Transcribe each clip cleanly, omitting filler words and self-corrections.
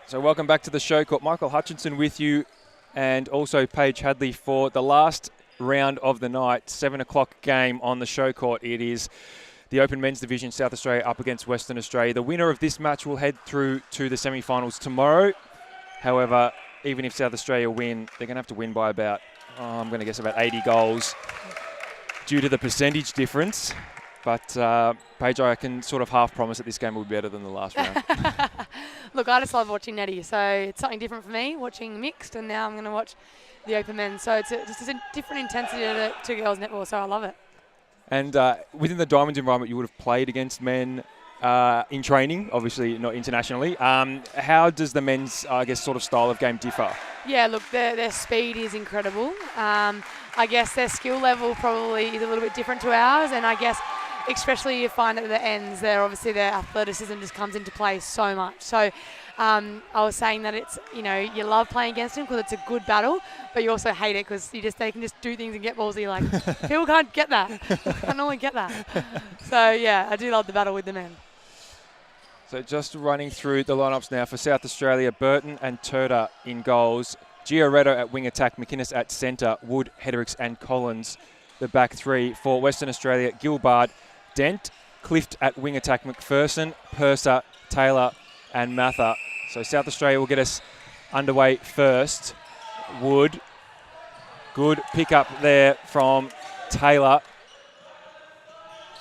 So welcome back to the show. Court. Michael Hutchinson with you, and also Paige Hadley for the last round of the night, 7 o'clock game on the show court. It is the Open Men's Division, South Australia up against Western Australia. The winner of this match will head through to the semi-finals tomorrow. However, even if South Australia win, they're going to have to win by about, I'm going to guess about 80 goals due to the percentage difference. But Paige, I can sort of half promise that this game will be better than the last round. Look, I just love watching Netty, so it's something different for me, watching mixed, and now I'm going to watch the Open Men. So it's just a different intensity to girls netball, so I love it. And within the Diamonds environment, you would have played against men in training, obviously not internationally. How does the men's, I guess, sort of style of game differ? Yeah, look, their speed is incredible. I guess their skill level probably is a little bit different to ours, and I guess especially you find at the ends there, obviously their athleticism just comes into play so much. So I was saying that it's, you love playing against them because it's a good battle, but you also hate it because they can just do things and get balls that you're like, people can't get that. Can't normally get that. So yeah, I do love the battle with the men. So just running through the lineups now for South Australia: Burton and Turner in goals, Gioretto at wing attack, McInnes at centre, Wood, Hedricks and Collins the back three. For Western Australia, Gilbard, Dent, Clift at wing attack, McPherson, Purser, Taylor and Mather. So South Australia will get us underway first. Wood, good pick up there from Taylor.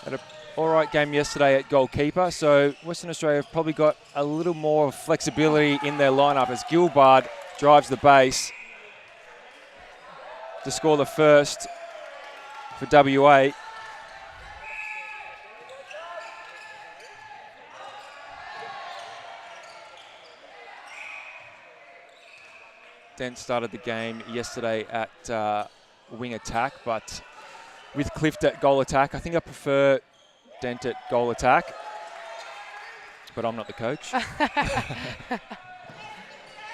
Had an all right game yesterday at goalkeeper, so Western Australia have probably got a little more flexibility in their lineup as Gilbard drives the base to score the first for WA. Dent started the game yesterday at wing attack, but with Clift at goal attack. I think I prefer Dent at goal attack, but I'm not the coach.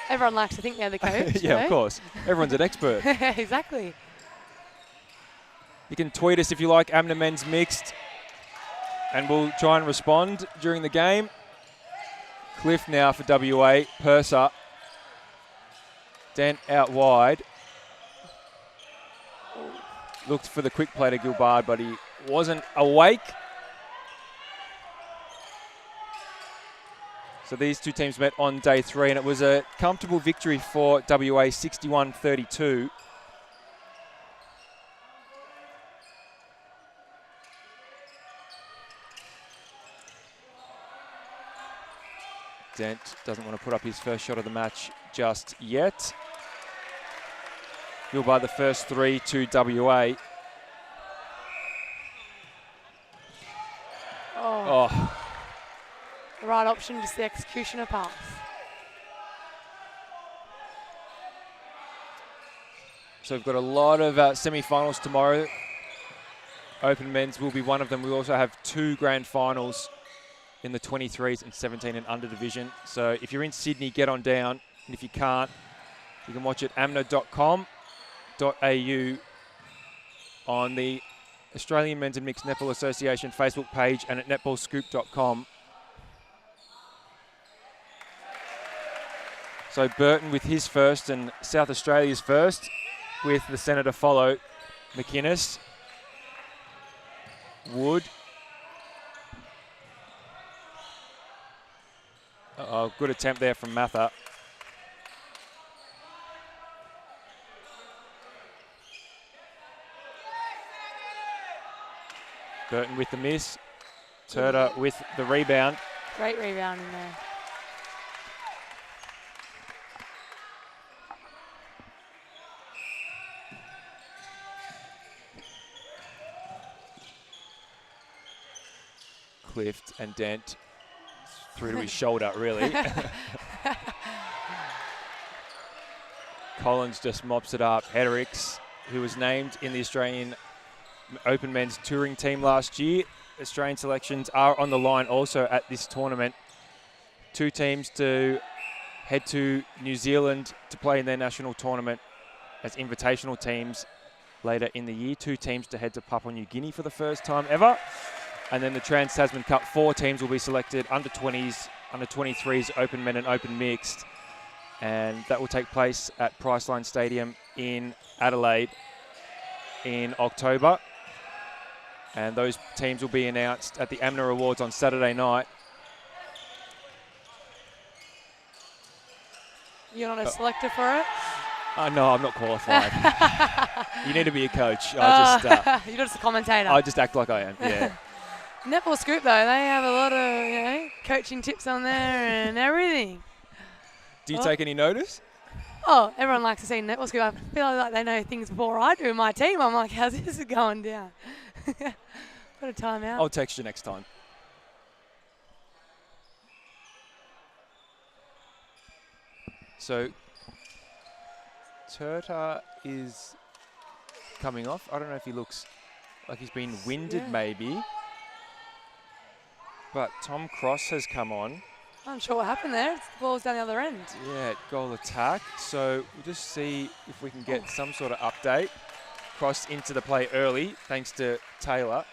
Everyone likes to think they're the coach. Yeah, of course. Everyone's an expert. Exactly. You can tweet us if you like Amna Men's Mixed, and we'll try and respond during the game. Clift now for WA, Purser. Dent out wide. Looked for the quick play to Gilbard, but he wasn't awake. So these two teams met on day 3, and it was a comfortable victory for WA, 61-32. Dent doesn't want to put up his first shot of the match just yet. Gilbard the first 3 to WA. Oh. The right option, just the executioner pass. So we've got a lot of semi-finals tomorrow. Open Men's will be one of them. We also have 2 grand finals in the 23s and 17 and under division. So if you're in Sydney, get on down. And if you can't, you can watch it amna.com.au on the Australian Men's and Mixed Netball Association Facebook page and at netballscoop.com. So Burton with his first and South Australia's first, with the centre to follow. McInnes, Wood. Good attempt there from Mather. Burton with the miss. Turner with the rebound. Great rebound in there. Clift and Dent through to his shoulder, really. Collins just mops it up. Hedricks, who was named in the Australian Open Men's touring team last year. Australian selections are on the line also at this tournament. 2 teams to head to New Zealand to play in their national tournament as invitational teams later in the year. 2 teams to head to Papua New Guinea for the first time ever. And then the Trans-Tasman Cup, 4 teams will be selected, under 20s, under 23s, Open Men and Open Mixed. And that will take place at Priceline Stadium in Adelaide in October. And those teams will be announced at the AMNA Awards on Saturday night. You're not a selector for it? No, I'm not qualified. You need to be a coach. You're just a commentator. I just act like I am, yeah. Netball Scoop, though, they have a lot of coaching tips on there and everything. Do you take any notice? Oh, everyone likes to see Netball Scoop. I feel like they know things before I do in my team. I'm like, how's this going down? Got a timeout. I'll text you next time. So, Turta is coming off. I don't know if he looks like he's been winded maybe. But Tom Cross has come on. I'm not sure what happened there. The ball's down the other end. Yeah, goal attack. So we'll just see if we can get some sort of update. Cross into the play early, thanks to Taylor.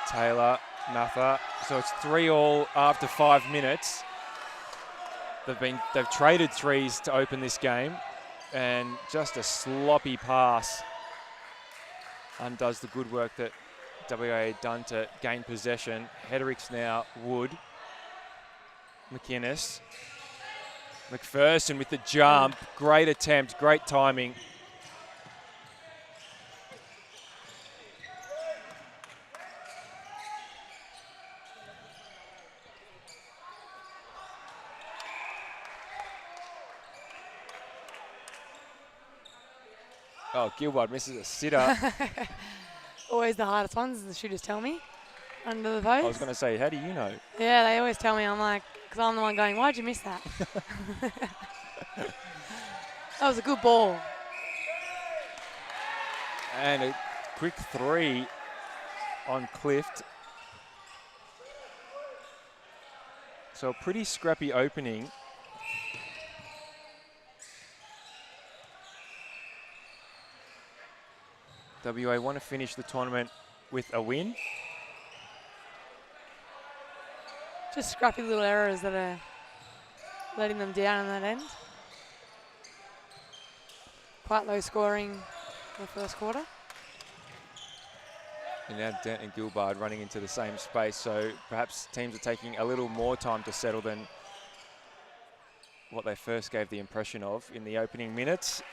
Taylor, Mather. So it's 3-3 after 5 minutes. They've traded threes to open this game, and just a sloppy pass undoes the good work that WA had done to gain possession. Hedricks now, Wood, McInnes, McPherson with the jump. Great attempt, great timing. Oh, Gilbard misses a sitter. Always the hardest ones, the shooters tell me, under the post. I was going to say, how do you know? Yeah, they always tell me. I'm like, because I'm the one going, why'd you miss that? That was a good ball. And a quick three on Clift. So a pretty scrappy opening. WA want to finish the tournament with a win. Just scrappy little errors that are letting them down in that end. Quite low scoring in the first quarter. And now Dent and Gilbard running into the same space, so perhaps teams are taking a little more time to settle than what they first gave the impression of in the opening minutes.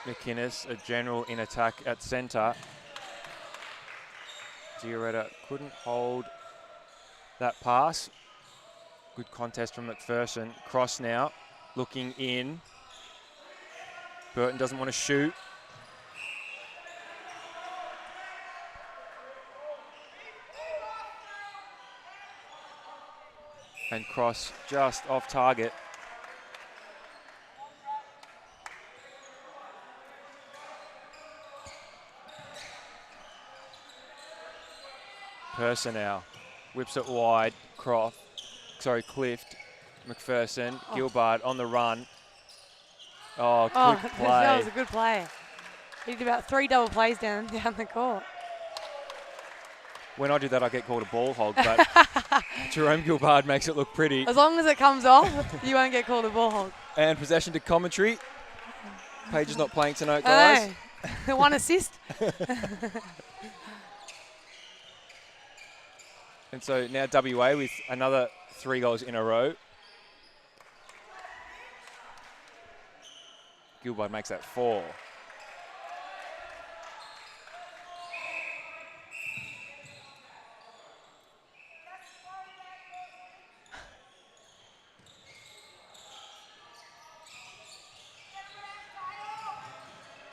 McInnes, a general in attack at centre. Gioretta couldn't hold that pass. Good contest from McPherson. Cross now, looking in. Burton doesn't want to shoot. And Cross just off target. Person now whips it wide. Clift, McPherson, Gilbard on the run. Oh, quick play. That was a good play. He did about 3 double plays down the court. When I do that, I get called a ball hog, but Jerome Gilbard makes it look pretty. As long as it comes off, you won't get called a ball hog. And possession to commentary. Paige is not playing tonight, guys. 1 assist. And so now WA with another 3 goals in a row. Gilbard makes that 4.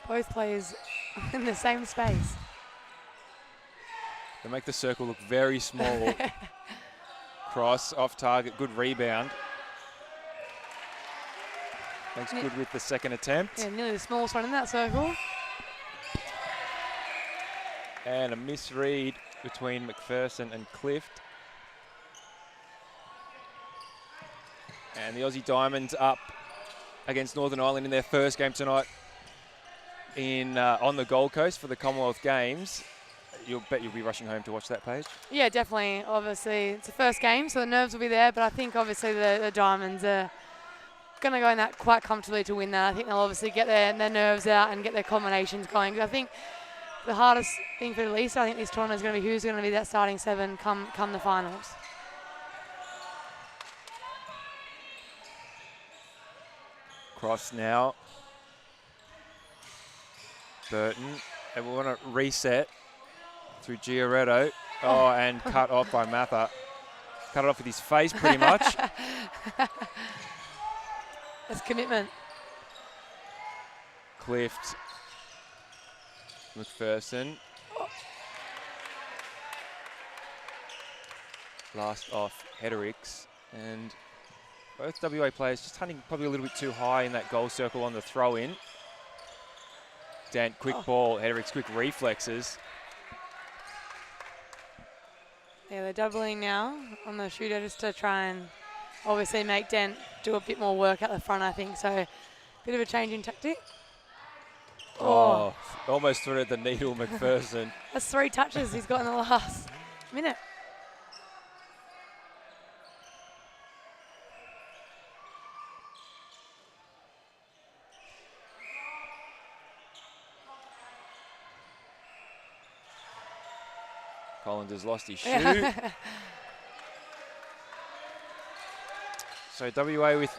Both players in the same space. They make the circle look very small. Cross, off target, good rebound. Makes good with the second attempt. Yeah, nearly the smallest one in that circle. And a misread between McPherson and Clift. And the Aussie Diamonds up against Northern Ireland in their first game tonight on the Gold Coast for the Commonwealth Games. You'll be rushing home to watch that, Paige? Yeah, definitely. Obviously, it's the first game, so the nerves will be there, but I think obviously the Diamonds are going to go in that quite comfortably to win that. I think they'll obviously get their nerves out and get their combinations going. I think the hardest thing for the least, I think this tournament is going to be who's going to be that starting 7 come the finals. Cross now. Burton, and we want to reset through Giorgetto. Oh, and cut off by Mather. Cut it off with his face pretty much. That's commitment. Clift. McPherson. Last off Hedericks, and both WA players just hunting probably a little bit too high in that goal circle on the throw-in. Dent, quick ball, Hedericks, quick reflexes. Yeah, they're doubling now on the shooter just to try and obviously make Dent do a bit more work at the front, I think. So, bit of a change in tactic. Oh, almost threaded the needle, McPherson. That's 3 touches he's got in the last minute. Collins has lost his shoe. So WA with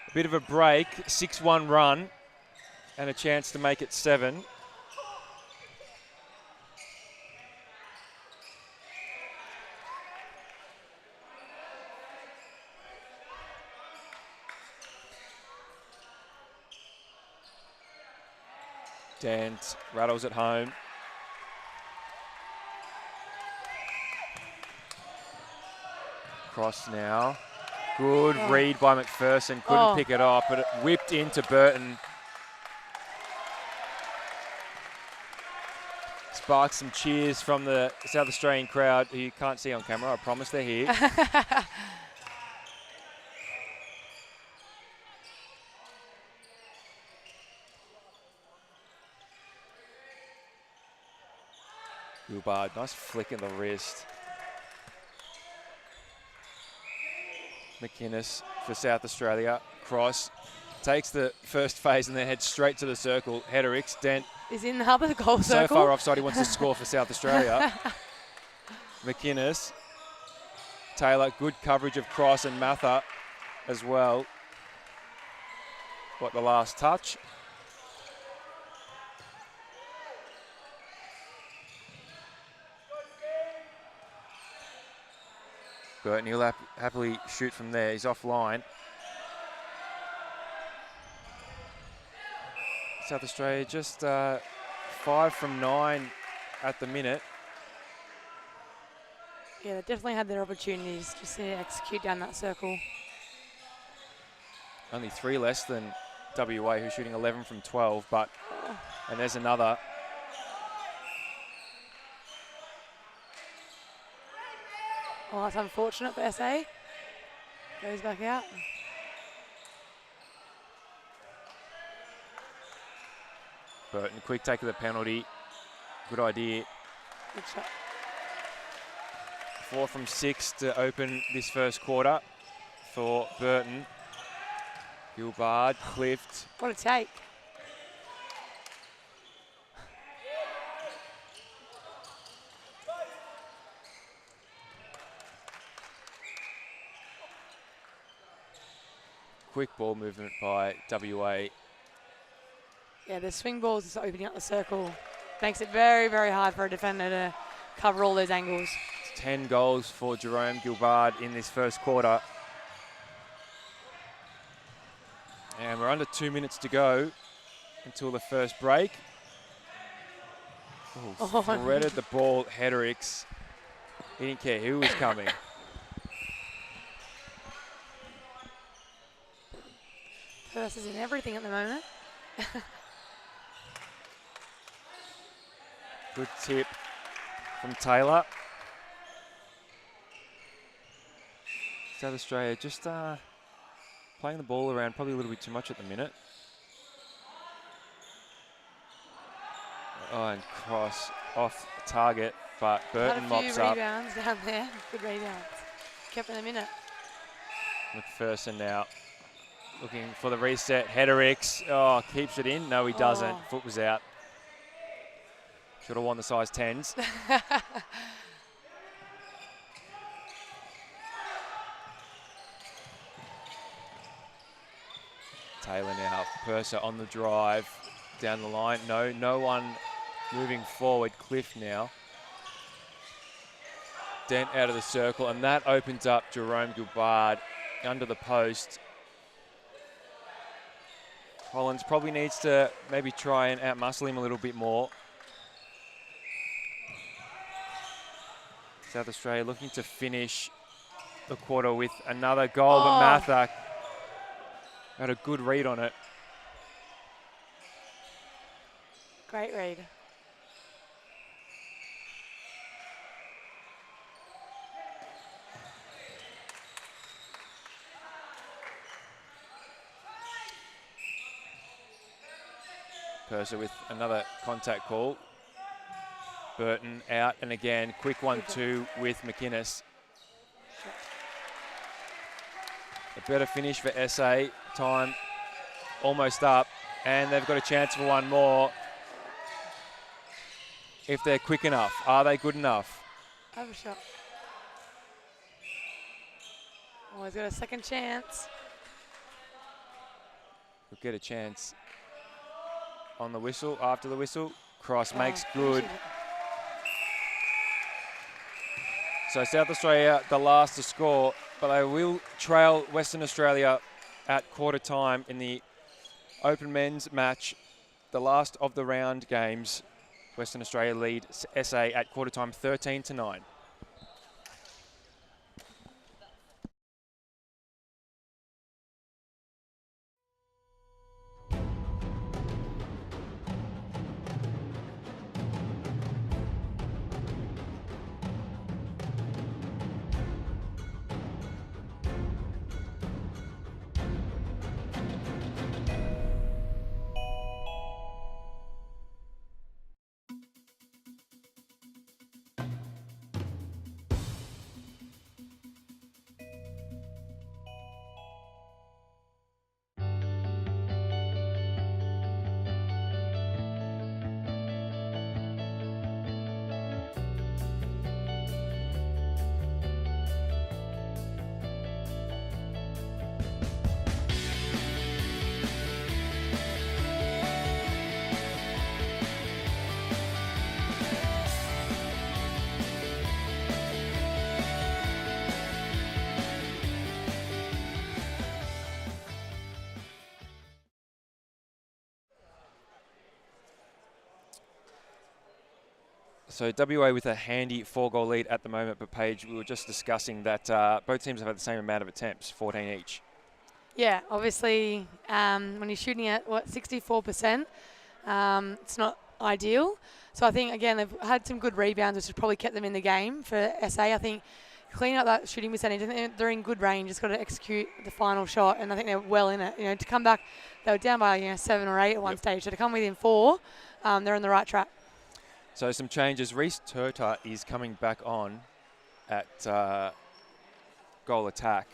a bit of a break, 6-1 run and a chance to make it 7. Dent rattles at home. Cross now. Good read by McPherson. Couldn't pick it off, but it whipped into Burton. Sparks some cheers from the South Australian crowd, who you can't see on camera. I promise they're here. Gilbard, nice flick in the wrist. McInnes for South Australia. Cross takes the first phase and then heads straight to the circle. Hedericks, Dent is in the other goal circle. So far offside, he wants to score for South Australia. McInnes. Taylor, good coverage of Cross and Mather as well. What, the last touch? Burton, he'll happily shoot from there. He's offline. South Australia just 5 from 9 at the minute. Yeah, they definitely had their opportunities just to execute down that circle. Only 3 less than WA, who's shooting 11 from 12, but, and there's another. Well, that's unfortunate for SA. Goes back out. Burton, quick take of the penalty. Good idea. Good shot. 4 from 6 to open this first quarter for Burton. Gilbard, Clift. What a take. Quick ball movement by WA. Yeah, the swing balls is opening up the circle. Makes it very, very hard for a defender to cover all those angles. 10 goals for Jerome Gilbard in this first quarter. And we're under 2 minutes to go until the first break. Threaded the ball, Hedericks. He didn't care who was coming. Purse is in everything at the moment. Good tip from Taylor. South Australia just playing the ball around probably a little bit too much at the minute. Oh, and cross off target, but Burton mops up. Had a few rebounds down there. Good rebounds. Kept them in it. McPherson now looking for the reset. Heddericks, oh, keeps it in. No, he doesn't. Foot was out. Should have worn the size 10s. Taylor now. Purser on the drive. Down the line. No one moving forward. Cliff now. Dent out of the circle, and that opens up Jerome Gilbard under the post. Collins probably needs to maybe try and outmuscle him a little bit more. South Australia looking to finish the quarter with another goal, but Mather had a good read on it. Great read. Purser with another contact call. Burton out, and again, quick 1-2 with McInnes. A better finish for SA. Time almost up, and they've got a chance for one more. If they're quick enough, are they good enough? Have a shot. Oh, he's got a second chance. We'll get a chance on the whistle, after the whistle. Cross makes good. So South Australia, the last to score, but they will trail Western Australia at quarter time in the Open Men's match, the last of the round games. Western Australia lead SA at quarter time 13-9. So WA with a handy 4-goal lead at the moment, but Paige, we were just discussing that both teams have had the same amount of attempts, 14 each. Yeah, obviously when you're shooting at, 64%, it's not ideal. So I think, again, they've had some good rebounds, which has probably kept them in the game for SA. I think cleaning up that shooting percentage, I think they're in good range, just got to execute the final shot, and I think they're well in it. You know, to come back, they were down by 7 or 8 at one stage, so to come within 4, they're on the right track. So some changes. Reece Turter is coming back on at goal attack,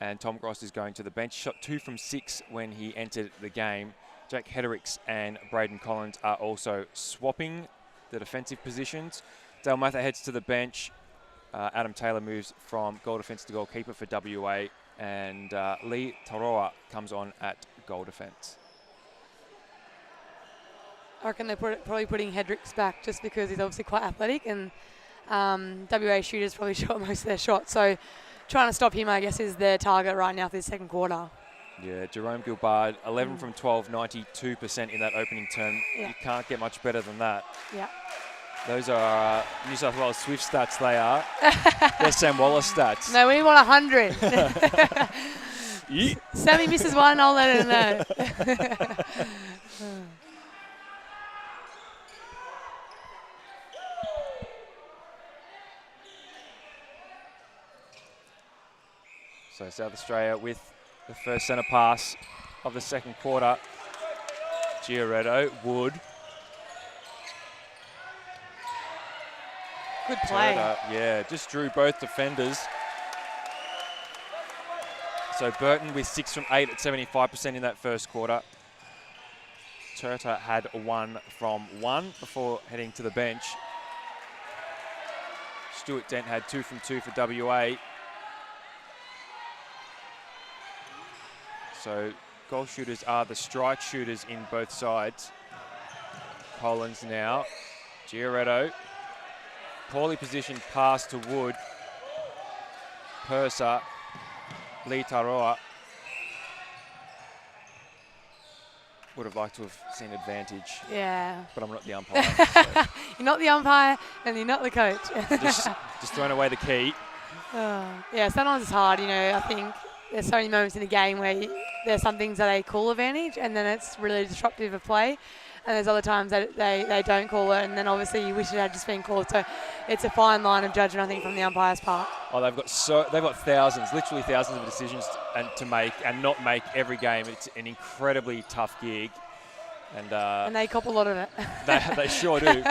and Tom Gross is going to the bench. Shot 2 from 6 when he entered the game. Jack Heddericks and Braden Collins are also swapping the defensive positions. Dale Mather heads to the bench. Adam Taylor moves from goal defence to goalkeeper for WA, and Lee Taroa comes on at goal defence. I reckon they're probably putting Hedricks back just because he's obviously quite athletic, and WA shooters probably shot most of their shots. So trying to stop him, I guess, is their target right now for the second quarter. Yeah, Jerome Gilbard, 11 from 12, 92% in that opening term. Yeah. You can't get much better than that. Yeah. Those are New South Wales Swift stats, they are. They're Sam Wallace stats. No, we want 100. Yeah. Sammy misses one, I'll let him know. So South Australia with the first centre pass of the second quarter. Giorgetto, Wood. Good play. Turner, yeah, just drew both defenders. So Burton with 6 from 8 at 75% in that first quarter. Turner had 1 from 1 before heading to the bench. Stuart Dent had 2 from 2 for WA. So goal shooters are the strike shooters in both sides. Collins now. Giorgetto. Poorly positioned pass to Wood. Purser. Lee Taroa. Would have liked to have seen advantage. Yeah. But I'm not the umpire. So. You're not the umpire and you're not the coach. just throwing away the key. Yeah, sometimes it's hard, you know. I think there's so many moments in the game where there's some things that they call advantage and then it's really disruptive of play. And there's other times that they don't call it and then obviously you wish it had just been called. So it's a fine line of judgment, I think, from the umpire's part. Oh, they've got thousands, literally thousands of decisions to make and not make every game. It's an incredibly tough gig. And they cop a lot of it. They sure do.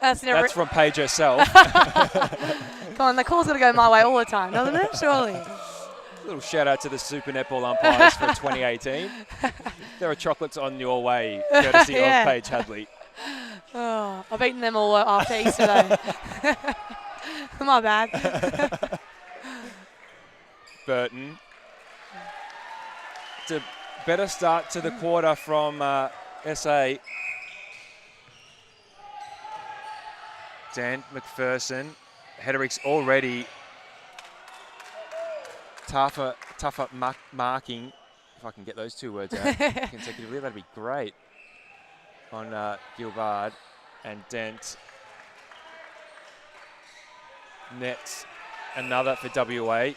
That's from Paige herself. Come on, the call's got to go my way all the time, doesn't it? Surely. Little shout out to the Super Netball umpires for 2018. There are chocolates on your way, courtesy of Paige Hadley. Oh, I've eaten them all after Easter though. My bad. Burton. It's a better start to the quarter from SA. Dan McPherson. Hederick's already tougher marking, if I can get those 2 words out consecutively, that'd be great, on Gilbard and Dent. Nets another for WA.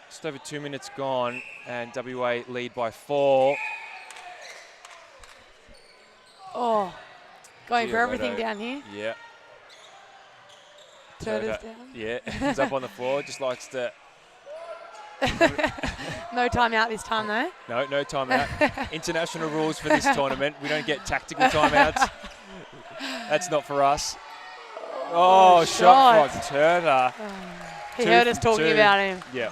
Just over 2 minutes gone and WA lead by 4. Oh, going for everything down here. Yeah. Turner's down. Yeah, he's up on the floor, just likes to... No timeout this time though. No timeout. International rules for this tournament. We don't get tactical timeouts. That's not for us. Oh, shot from Turner. He heard us talking about him. Yeah.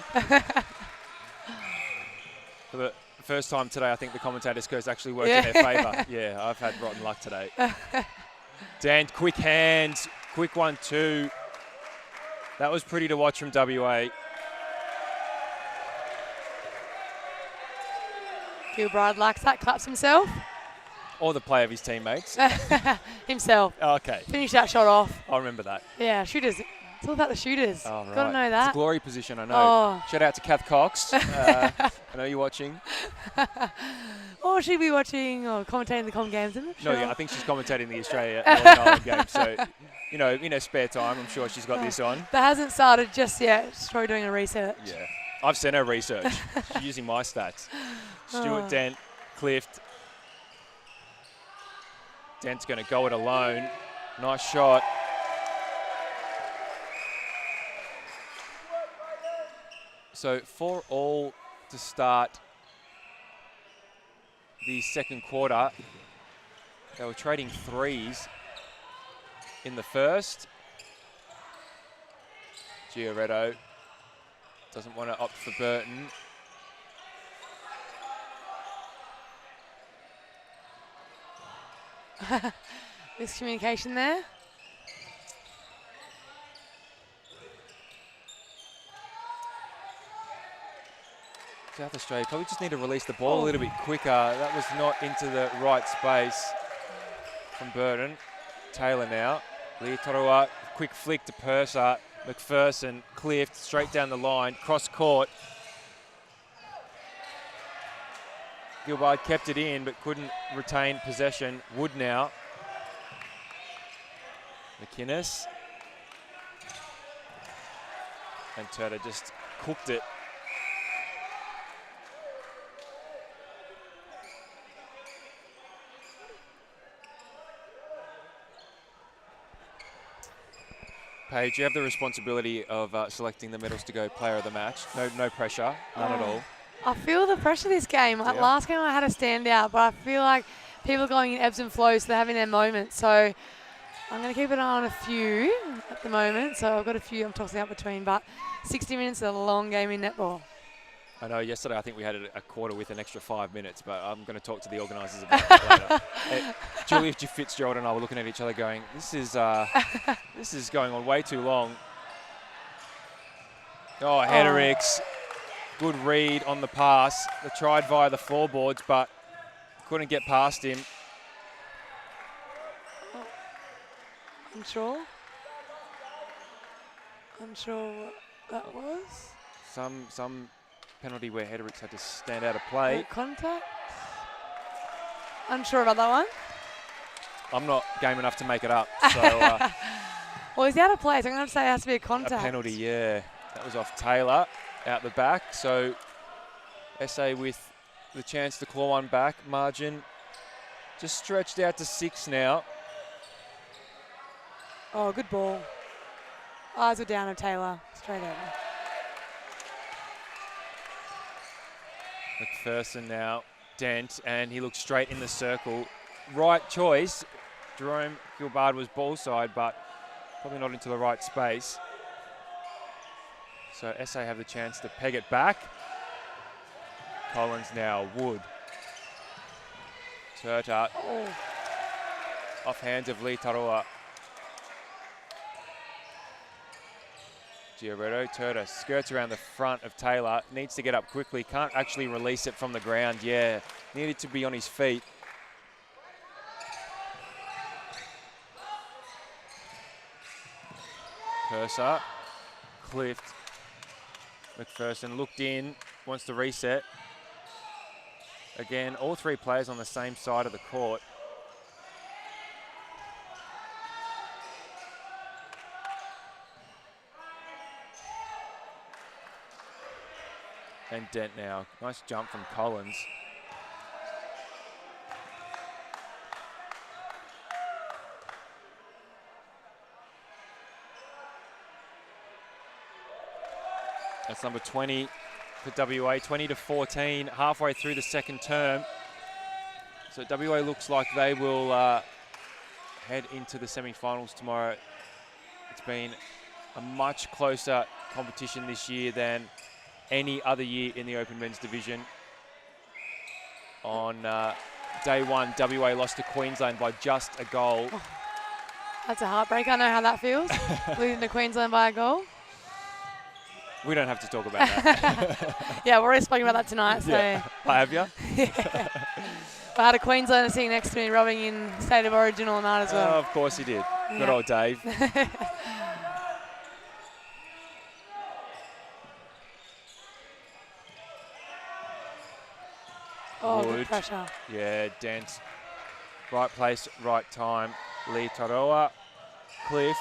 For the first time today, I think the commentators' curse actually worked in their favour. Yeah, I've had rotten luck today. Dan, quick hands, quick 1-2. That was pretty to watch from WA. Gilbride likes that, claps himself. Or the play of his teammates. Himself. Okay. Finish that shot off. I remember that. Yeah, shooters. It's all about the shooters. Oh, right. Got to know that. It's a glory position, I know. Oh. Shout out to Kath Cox. I know you're watching. Or she'll be watching or commentating the Com Games, isn't it? No, yeah, I think she's commentating the Australia Northern Ireland game. So, you know, in her spare time, I'm sure she's got this on. That hasn't started just yet. She's probably doing a research. Yeah. I've sent her research. She's using my stats. Stuart Dent, Clift. Dent's going to go it alone. Nice shot. So 4-all to start the second quarter. They were trading threes in the first. Giorgetto doesn't want to opt for Burton. Miscommunication there. South Australia probably just need to release the ball a little bit quicker. That was not into the right space from Burton. Taylor now. Leotarua, quick flick to Purser. McPherson, Clift, straight down the line, cross court. Gilbard kept it in but couldn't retain possession. Wood now. McInnes. And Turner just cooked it. Paige, you have the responsibility of selecting the medals to go player of the match. No pressure, none at all. I feel the pressure this game. Yeah. Last game I had a standout, but I feel like people are going in ebbs and flows, so they're having their moments. So I'm going to keep an eye on a few at the moment. So I've got a few I'm tossing up between, but 60 minutes is a long game in netball. I know yesterday I think we had a quarter with an extra 5 minutes, but I'm going to talk to the organisers about that later. Julia Fitzgerald and I were looking at each other going, this is going on way too long. Oh, Hedricks, good read on the pass. They tried via the floorboards, but couldn't get past him. Unsure what that was. Some penalty where Hedricks had to stand out of play. Contact? Unsure about that one. I'm not game enough to make it up. So Well, he's out of play, so I'm going to say it has to be a contact. a penalty, yeah. That was off Taylor out the back. So SA with the chance to claw one back. Margin just stretched out to 6 now. Oh, good ball. Eyes were down on Taylor. Straight over. McPherson now, Dent, and he looks straight in the circle. Right choice. Jerome Gilbard was ball side, but probably not into the right space. So SA have the chance to peg it back. Collins now, Wood. Turta. Off hands of Lee Taroa. Giorretto, Turta skirts around the front of Taylor, needs to get up quickly, can't actually release it from the ground, yeah, needed to be on his feet. Purser, Clift, McPherson looked in, wants to reset. Again, all three players on the same side of the court. And Dent now. Nice jump from Collins. That's number 20 for WA, 20-14, halfway through the second term. So WA looks like they will head into the semi-finals tomorrow. It's been a much closer competition this year than any other year in the Open Men's Division. On day one, WA lost to Queensland by just a goal. Oh, that's a heartbreak. I know how that feels, losing to Queensland by a goal. We don't have to talk about that. Yeah, we're already speaking about that tonight. So. Yeah. I have you? Yeah. I had a Queenslander sitting next to me rubbing in State of Origin all night as well. Of course he did. Yeah. Good old Dave. Oh, Wood. good pressure. Yeah, Dent. Right place, right time. Lee Taroa, Clift,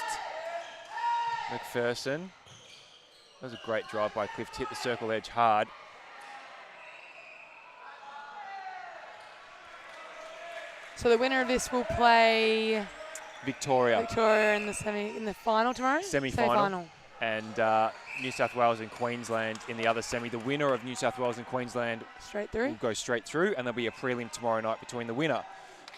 McPherson. That was a great drive by Clift. Hit the circle edge hard. So the winner of this will play Victoria in the final tomorrow. Semi-final. And New South Wales and Queensland in the other semi. The winner of New South Wales and Queensland straight through. Will go straight through, and there'll be a prelim tomorrow night between the winner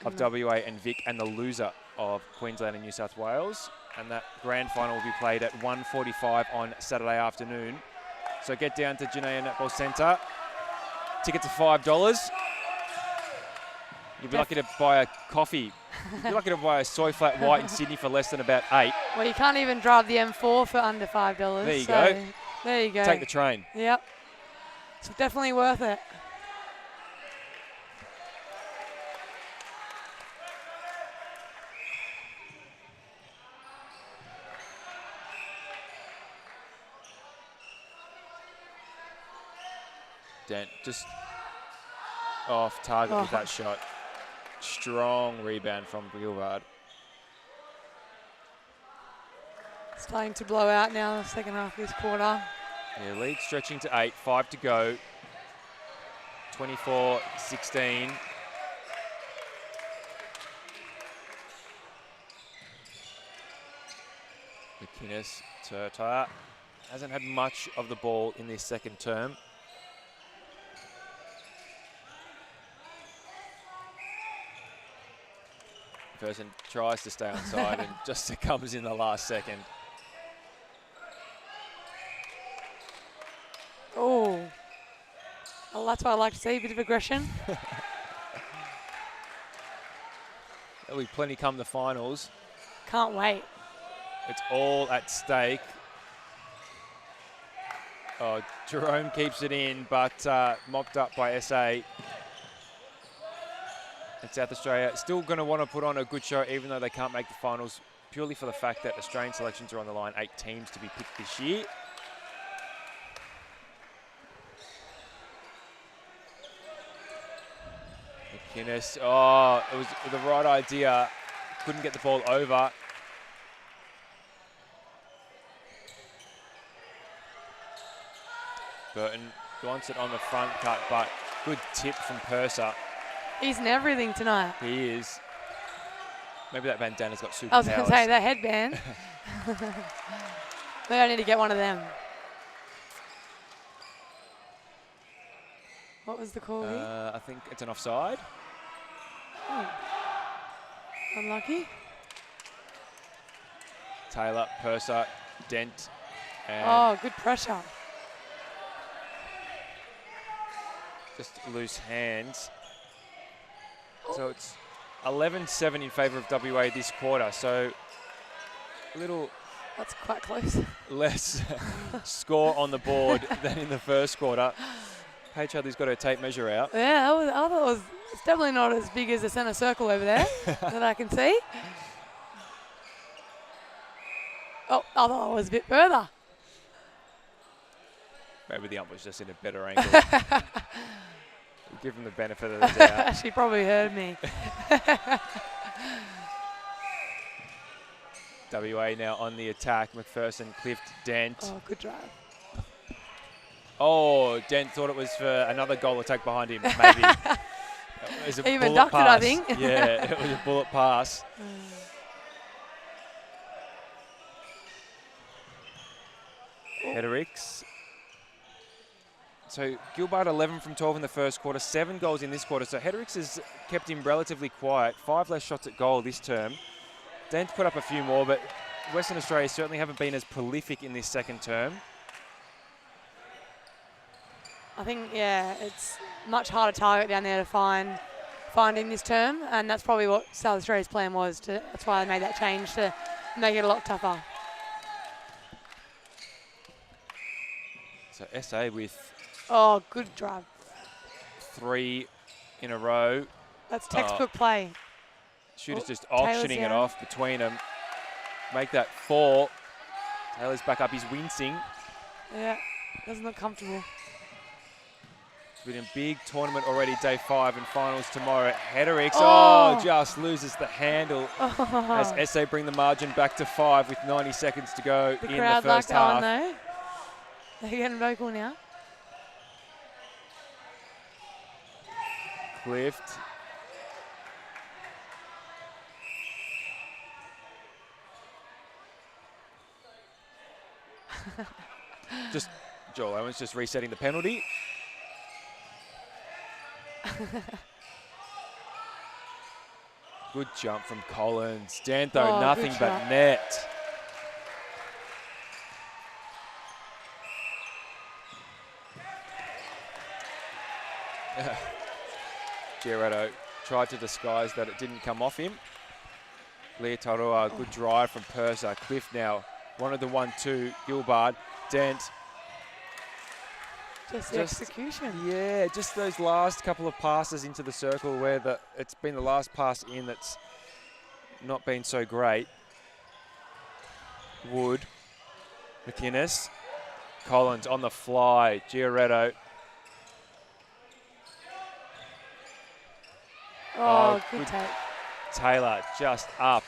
of WA and Vic and the loser of Queensland and New South Wales. And that grand final will be played at 1:45 on Saturday afternoon. So get down to Janea Netball Centre. Tickets are $5. You'll be lucky to buy a coffee. You'll be lucky to buy a soy flat white in Sydney for less than about $8. Well, you can't even drive the M4 for under $5. There you go. There you go. Take the train. Yep. It's definitely worth it. Dent just off target with that shot. Strong rebound from Gilbard. Starting to blow out now in the second half of this quarter. Yeah, lead stretching to 8, 5 to go. 24-16. McInnes, Turta hasn't had much of the ball in this second term. Person tries to stay onside and just succumbs in the last second. Oh, well, that's what I like to see, a bit of aggression. There'll be plenty come the finals. Can't wait. It's all at stake. Oh, Jerome keeps it in, but mopped up by SA. And South Australia still going to want to put on a good show, even though they can't make the finals, purely for the fact that Australian selections are on the line. 8 teams to be picked this year. McInnes, oh, it was the right idea. Couldn't get the ball over. Burton wants it on the front cut, but good tip from Purser. He's in everything tonight. He is. Maybe that bandana's got superpowers. I was going to say, that headband. Maybe I need to get one of them. What was the call here? I think it's an offside. Oh. Unlucky. Taylor, Purser, Dent, and Oh, good pressure. just loose hands. So it's 11-7 in favour of WA this quarter. So a little That's quite close. less score on the board than in the first quarter. Paige Hadley's got her tape measure out. Yeah, I thought it was, it's definitely not as big as the centre circle over there that I can see. Oh, I thought it was a bit further. Maybe the ump was just in a better angle. We'll give him the benefit of the doubt. She probably heard me. WA now on the attack. McPherson, Clift, Dent. Oh, good drive. Oh, Dent thought it was for another goal attack behind him, maybe. It was a Even bullet ducked it, I pass. think. Yeah, it was a bullet pass. Hedricks. So Gilbert 11 from 12 in the first quarter, 7 goals in this quarter. So Hedricks has kept him relatively quiet. 5 less shots at goal this term. Dent put up a few more, but Western Australia certainly haven't been as prolific in this second term. I think, yeah, it's much harder target down there to find in this term, and that's probably what South Australia's plan was. That's why they made that change, to make it a lot tougher. So SA with Oh, good drive. 3 in a row. That's textbook play. Shooter's just Taylor's auctioning it down. off between them. Make that 4. Taylor's back up. He's wincing. Yeah, doesn't look comfortable. It's been a big tournament already, day 5 and finals tomorrow. Hedricks, oh, just loses the handle as SA bring the margin back to 5 with 90 seconds to go The in crowd the first like that half. one though. They're getting vocal now. Clift. Just Joel Owens just resetting the penalty. Good jump from Collins. Dent though, Oh, nothing good but shot. net. Giretto tried to disguise that it didn't come off him. Leotarua, good drive from Purser. Cliff now wanted the 1-2. Gilbert, Dent. Just the execution. Yeah, just those last couple of passes into the circle where it's been the last pass in that's not been so great. Wood, McInnes, Collins on the fly, Giretto. Oh, good take. Taylor just up.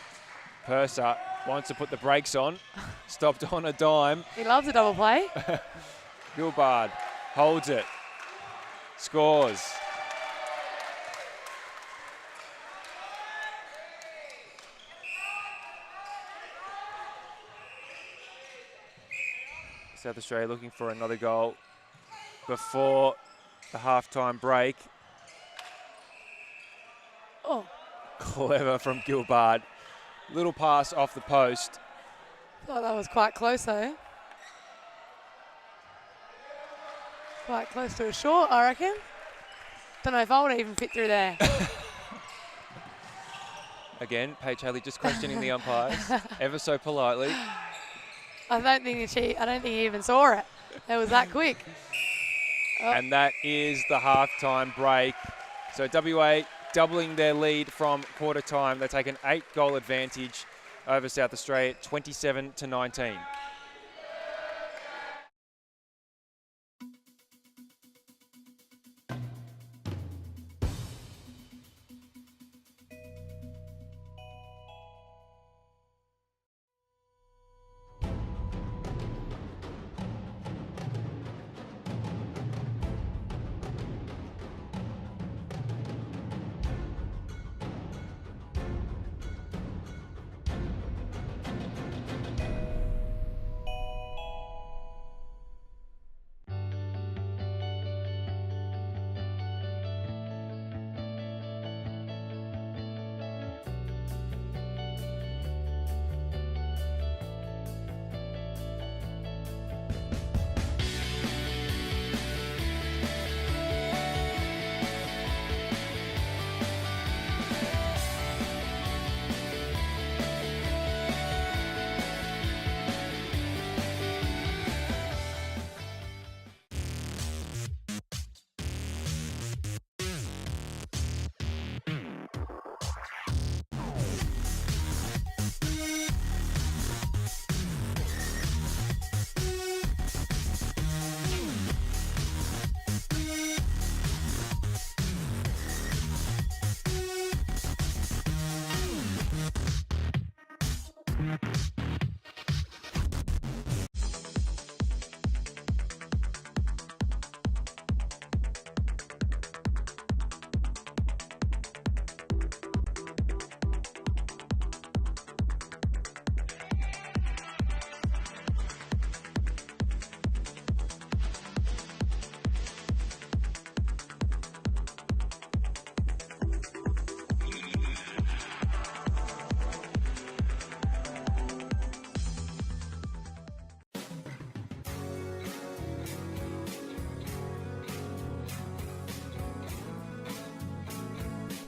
Purser wants to put the brakes on. Stopped on a dime. He loves a double play. Gilbert holds it. Scores. South Australia looking for another goal before the half-time break. Oh. Clever from Gilbard. Little pass off the post. Thought that was quite close though. Quite close to a short, I reckon. Don't know if I would even fit through there. Again, Paige Haley just questioning the umpires ever so politely. I don't think he even saw it. It was that quick. Oh. And that is the half-time break. So WA doubling their lead from quarter time. They take an 8-goal advantage over South Australia, 27-19.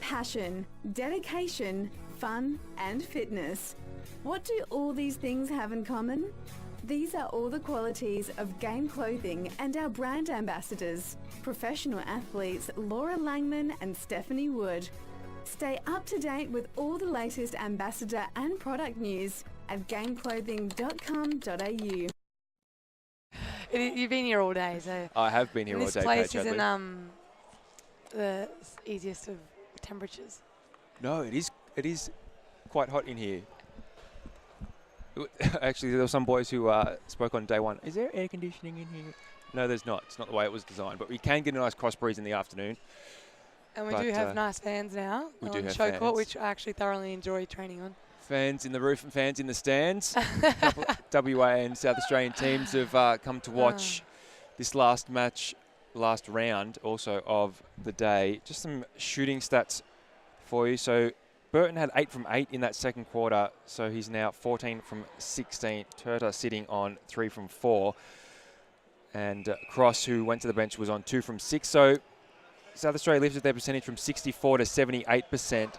Passion, dedication, fun, and fitness. What do all these things have in common? These are all the qualities of Game Clothing and our brand ambassadors, professional athletes Laura Langman and Stephanie Wood. Stay up to date with all the latest ambassador and product news at gameclothing.com.au. You've been here all day, so I have been here all day, this place Paige Hadley. isn't the easiest of temperatures. No, it is quite hot in here. Actually, there were some boys who spoke on day one. Is there air conditioning in here? No, there's not. It's not the way it was designed. But we can get a nice cross breeze in the afternoon. And we do have nice fans now on show court, which I actually thoroughly enjoy training on. Fans in the roof and fans in the stands. WA and South Australian teams have come to watch this last match, last round also of the day. Just some shooting stats for you. So Burton had 8 from 8 in that second quarter, so he's now 14 from 16. Turta sitting on 3 from 4. And Cross, who went to the bench, was on 2 from 6. So South Australia lifted their percentage from 64 to 78%.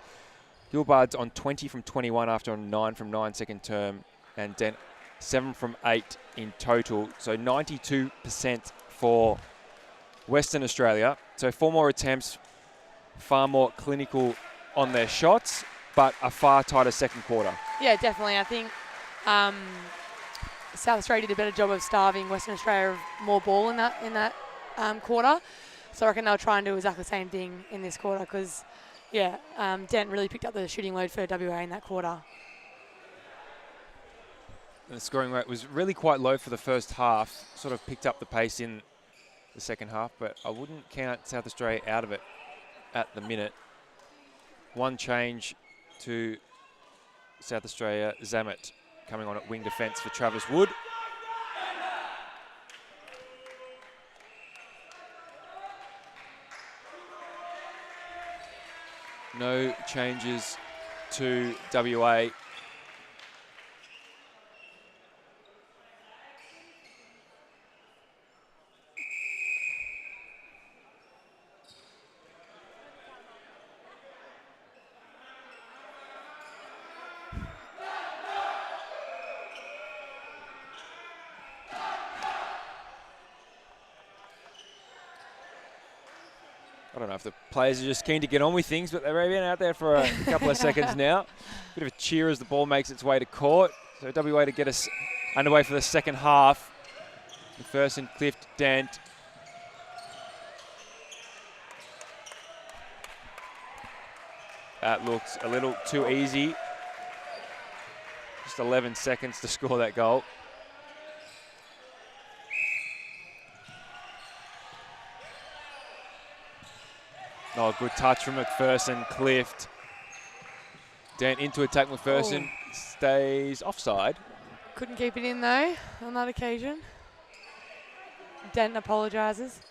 Gilbard's on 20 from 21 after a 9 from 9 second term, and Dent 7 from 8 in total. So 92% for Western Australia. So 4 more attempts, far more clinical on their shots, but a far tighter second quarter. Yeah, definitely. I think South Australia did a better job of starving Western Australia of more ball in that quarter. So I reckon they'll try and do exactly the same thing in this quarter because, yeah, Dent really picked up the shooting load for WA in that quarter. And the scoring rate was really quite low for the first half, sort of picked up the pace in the second half, but I wouldn't count South Australia out of it at the minute. One change to South Australia, Zamet coming on at wing defence for Travis Wood. No changes to WA. I don't know if the players are just keen to get on with things, but they've been out there for a couple of seconds now. Bit of a cheer as the ball makes its way to court. So WA to get us underway for the second half. McPherson, Clift, Dent. That looks a little too easy. Just 11 seconds to score that goal. Oh, good touch from McPherson. Clift. Dent into attack. McPherson stays offside. Couldn't keep it in though on that occasion. Dent apologises.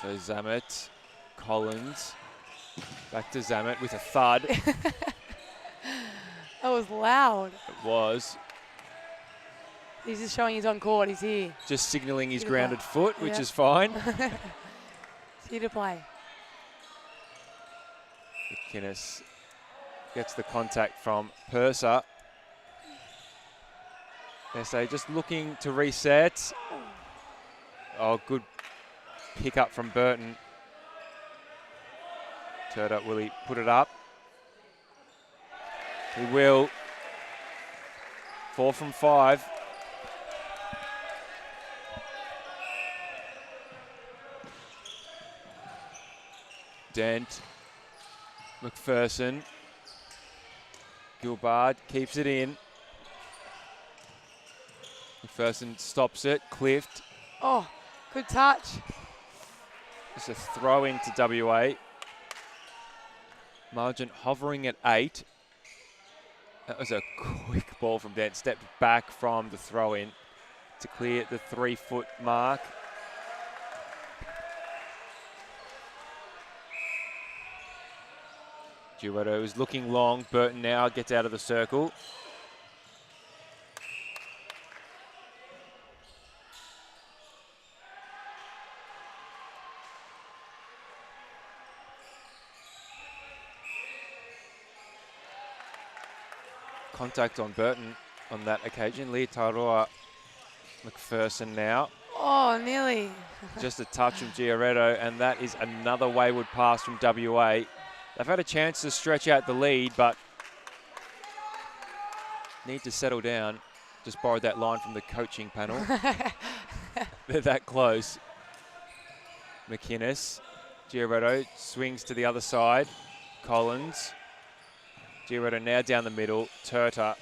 So Zammit, Collins, back to Zammit with a thud. That was loud. It was. He's just showing he's on court. He's here. Just signalling his Good grounded play. foot, which Yeah. is fine. He's here to play. McInnes gets the contact from Purser. SA just looking to reset. Oh, good pick up from Burton. Turner, will he put it up? He will. 4 from 5. Dent. McPherson. Gilbard keeps it in. McPherson stops it. Clift. Oh, good touch. Just a throw into WA. Margin hovering at 8. That was a quick ball from Dent. Stepped back from the throw in to clear the 3-foot mark. Giretto is looking long. Burton now gets out of the circle. Contact on Burton on that occasion. Leotaroa McPherson now. Oh, nearly. Just a touch from Giretto, and that is another wayward pass from WA. They've had a chance to stretch out the lead, but need to settle down. Just borrowed that line from the coaching panel. They're that close. McInnes. Giretto swings to the other side. Collins. Giretto now down the middle. Turta.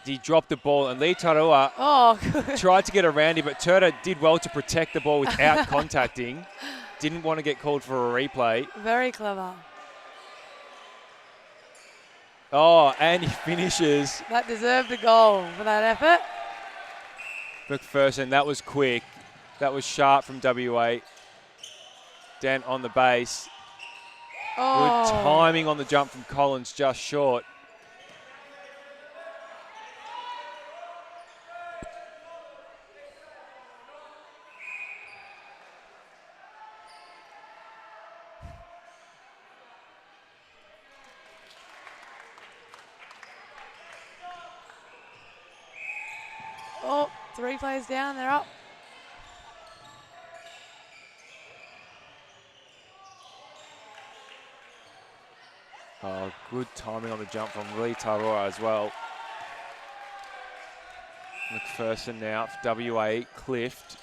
He dropped the ball, and Lee Tarua Good. tried to get around him, but Turta did well to protect the ball without contacting. Didn't want to get called for a replay. Very clever. Oh, and he finishes. That deserved a goal for that effort. McPherson, that was quick. That was sharp from WA. Dent on the base. Oh. Good timing on the jump from Collins, just short. Oh, 3 players down, they're up. Oh, good timing on the jump from Lee Tarora as well. McPherson now for WA, Clift.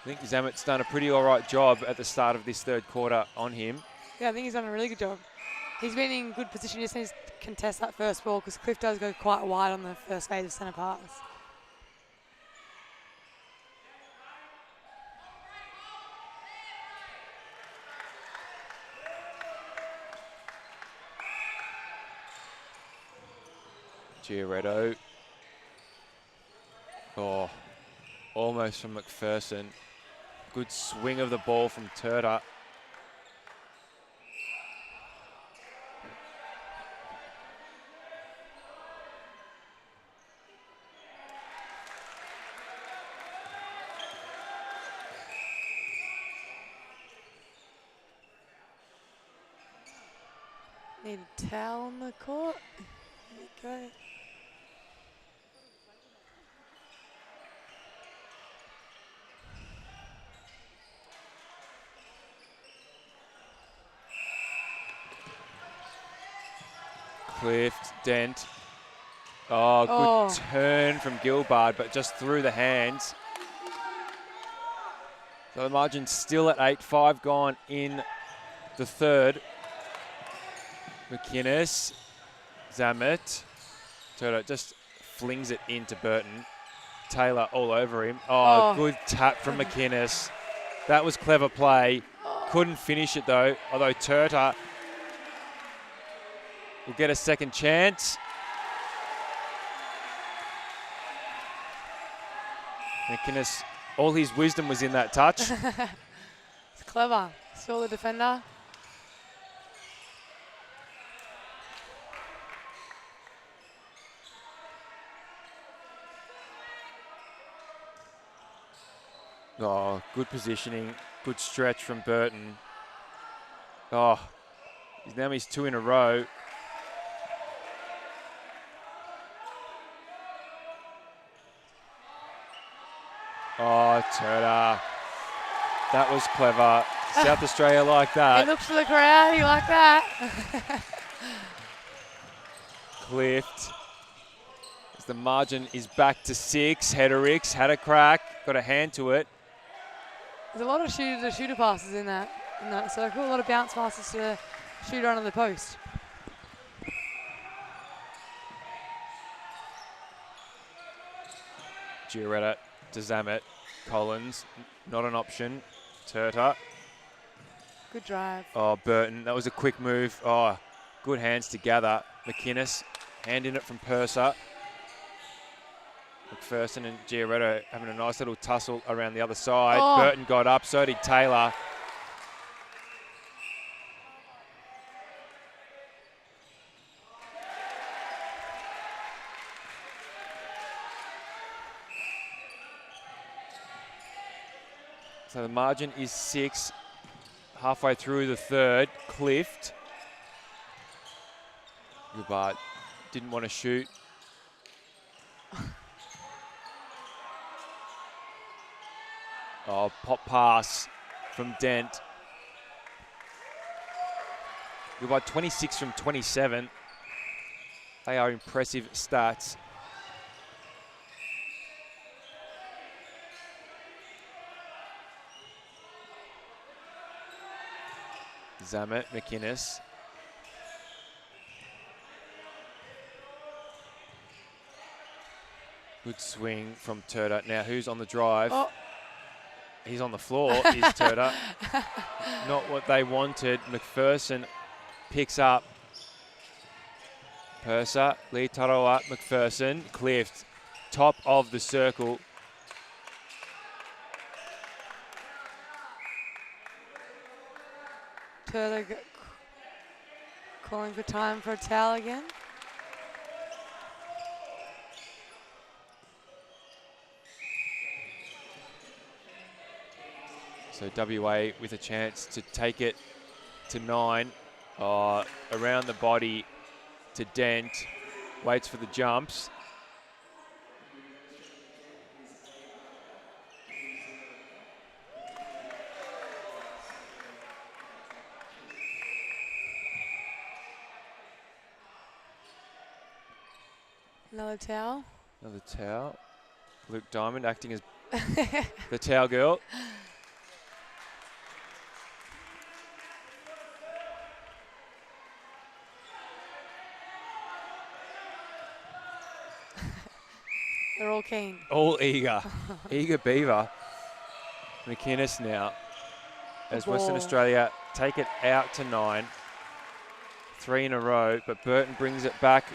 I think Zammit's done a pretty all right job at the start of this third quarter on him. Yeah, I think he's done a really good job. He's been in good position, just needs to contest that first ball because Cliff does go quite wide on the first phase of centre pass. Giretto almost from McPherson. Good swing of the ball from Turner. Need a towel on the court. There you go. Clift, Dent. Oh, good turn from Gilbard, but just through the hands. So the margin's still at 8, 5 gone in the third. McInnes, Zamet. Turner just flings it into Burton. Taylor all over him. Oh, good tap from McInnes. That was clever play. Couldn't finish it though, although Turner will get a second chance. McInnes, all his wisdom was in that touch. It's clever. Still the defender. Oh, good positioning, good stretch from Burton. Oh, now he's 2 in a row. Oh, Turner. That was clever. South Australia like He that. looks to the crowd, he like that. Clift. As the margin is back to 6. Heddericks had a crack, got a hand to it. There's a lot of shooter passes in that circle, a lot of bounce passes to the shooter under the post. Gioretta to Zamet. Collins, not an option. Turner. Good drive. Oh, Burton, that was a quick move. Oh, good hands together. McInnes, hand in it from Purser. McPherson and Gioretta having a nice little tussle around the other side. Oh. Burton got up, so did Taylor. So the margin is 6, halfway through the third. Clift. Gilbert didn't want to shoot. Oh, pop pass from Dent. Gilbert 26 from 27. They are impressive stats. Zamet, McInnes. Good swing from Turner. Now who's on the drive? Oh. He's on the floor, is Turner. Not what they wanted. McPherson picks up. Purser, Lee Taroa, McPherson, Clift, top of the circle. Turner calling for time for a towel again. So WA with a chance to take it to 9. Around the body to Dent. Waits for the jumps. Another towel. Another towel. Luke Diamond acting as the towel girl. They're all keen. All eager. Eager Beaver. McInnes now. As Western Australia take it out to 9. 3 in a row, but Burton brings it back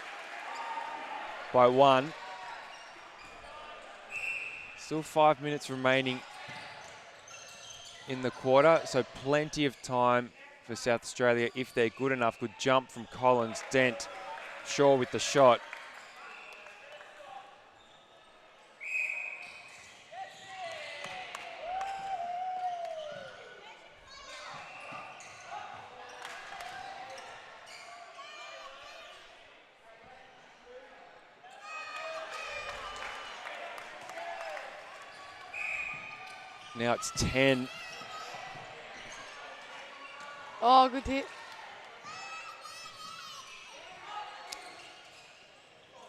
by 1. Still 5 minutes remaining in the quarter, so plenty of time for South Australia if they're good enough. Good jump from Collins. Dent, Shaw with the shot. Now it's 10. Oh, good hit.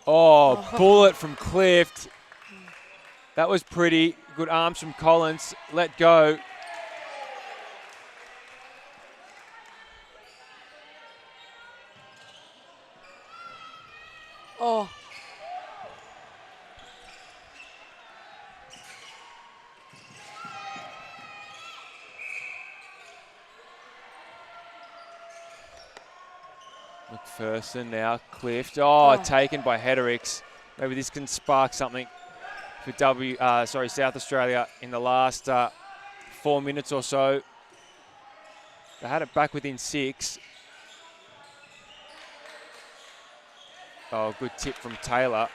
Oh, bullet from Clift. That was pretty. Good arms from Collins. Let go. Oh. McPherson now, Clift. Oh, taken by Heddericks. Maybe this can spark something for South Australia in the last 4 minutes or so. They had it back within 6. Oh, good tip from Taylor.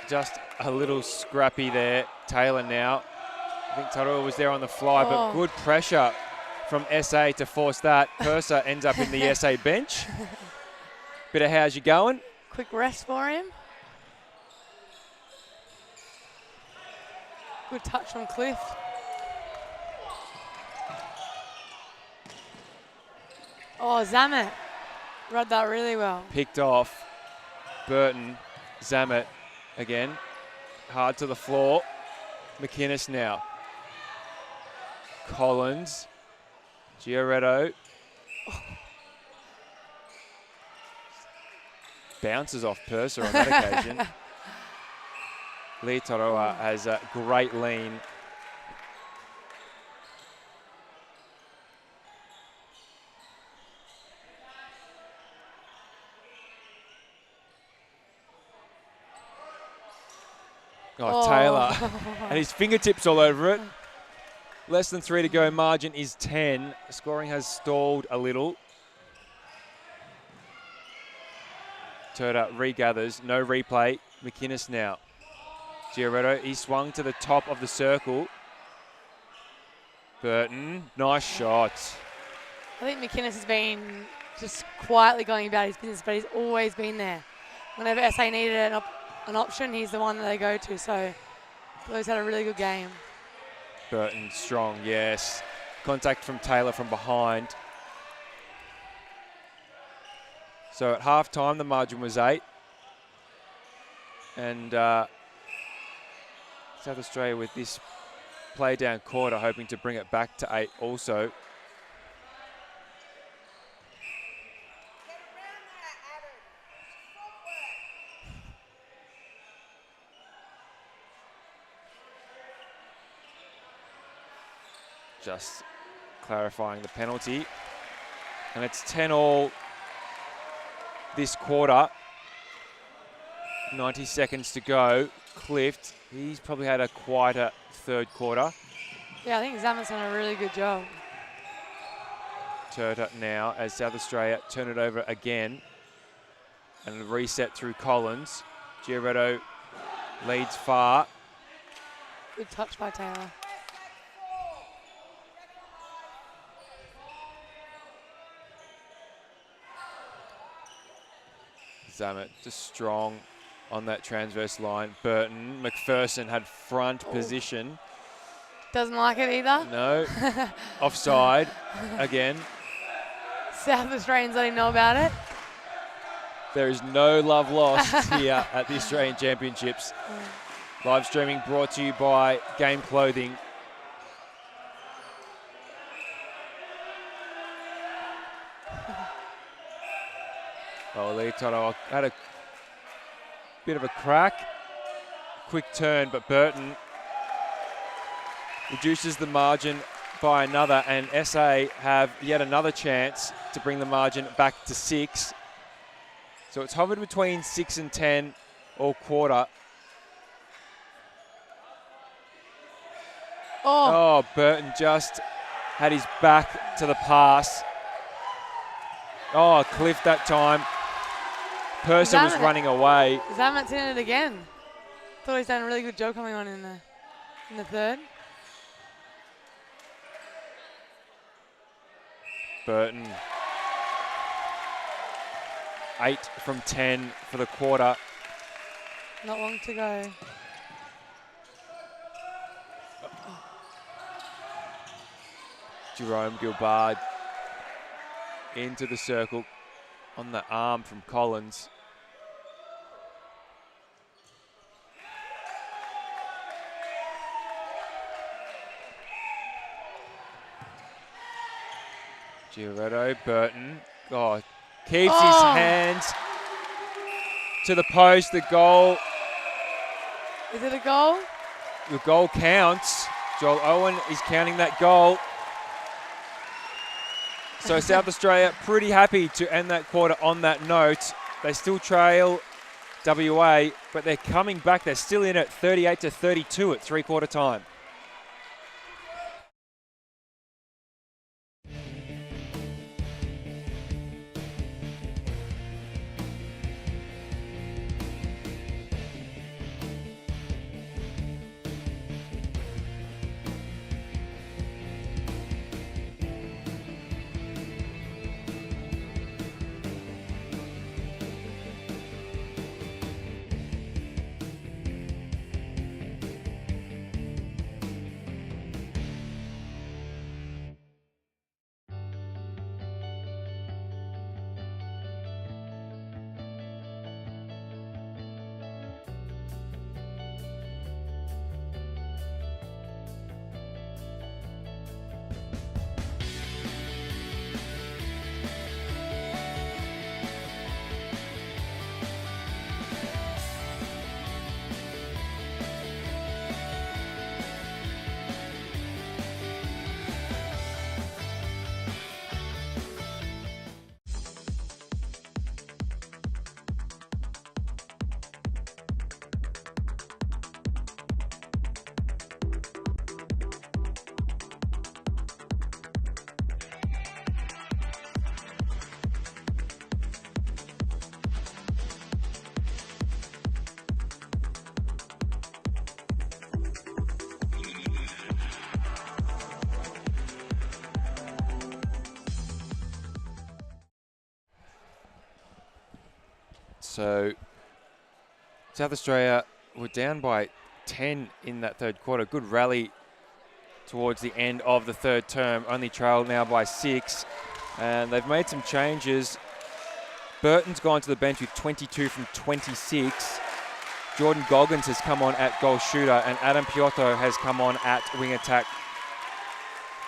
Just a little scrappy there. Taylor now. I think Taylor was there on the fly, but good pressure from SA to force that. Purser ends up in the SA bench. Bit of how's you going? Quick rest for him. Good touch from Cliff. Oh, Zamet read that really well. Picked off. Burton, Zamet again. Hard to the floor. McInnes now. Collins. Giorgetto. Bounces off Purser on that occasion. Lee Toroa has a great lean. Oh, Taylor. And his fingertips all over it. Less than 3 to go. Margin is 10. Scoring has stalled a little. Turda regathers. No replay. McInnes now. Giorgetto. He swung to the top of the circle. Burton. Nice shot. I think McInnes has been just quietly going about his business, but he's always been there. Whenever SA needed an option, he's the one that they go to. So Blues had a really good game. Burton strong, yes. Contact from Taylor from behind. So at half time, the margin was 8. And South Australia with this play down quarter hoping to bring it back to 8 also. Just clarifying the penalty. And it's 10-all this quarter. 90 seconds to go. Clift, he's probably had a quieter third quarter. Yeah, I think Zamet's done a really good job. Turta now as South Australia turn it over again. And a reset through Collins. Giorgetto leads far. Good touch by Taylor. Zamet just strong on that transverse line. Burton, McPherson had front position. Doesn't like it either. No. Offside again. South Australians letting know about it. There is no love lost here at the Australian Championships. Live streaming brought to you by Game Clothing. Oh, Lee Toto had a bit of a crack. Quick turn, but Burton reduces the margin by another, and SA have yet another chance to bring the margin back to 6. So it's hovered between 6 and 10 all quarter. Oh, Burton just had his back to the pass. Oh, Cliff that time. Purser was running away. Zamet's in it again. Thought he's done a really good job coming on in the third. Burton. 8 from 10 for the quarter. Not long to go. Jerome Gilbard into the circle on the arm from Collins. Giretto, Burton, keeps his hands to the post, the goal. Is it a goal? The goal counts. Joel Owen is counting that goal. So South Australia pretty happy to end that quarter on that note. They still trail WA, but they're coming back. They're still in at 38-32 at three-quarter time. So South Australia were down by 10 in that third quarter. Good rally towards the end of the third term. Only trailed now by 6. And they've made some changes. Burton's gone to the bench with 22 from 26. Jordan Goggins has come on at goal shooter, and Adam Piotto has come on at wing attack.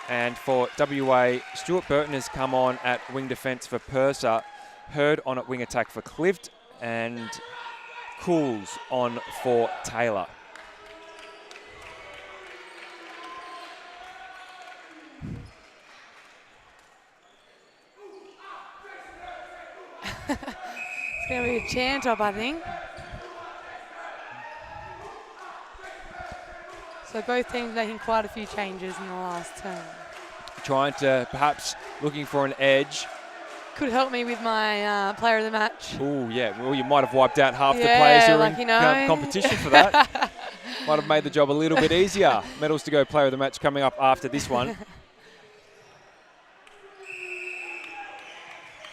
And for WA, Stuart Burton has come on at wing defence for Purser. Hurd on at wing attack for Clift, and Cools on for Taylor. It's going to be a chant up, I think. So both teams making quite a few changes in the last term. Trying to, perhaps looking for an edge. Could help me with my player of the match. Oh, yeah. Well, you might have wiped out half the players who are in competition for that. Might have made the job a little bit easier. Medals to go player of the match coming up after this one.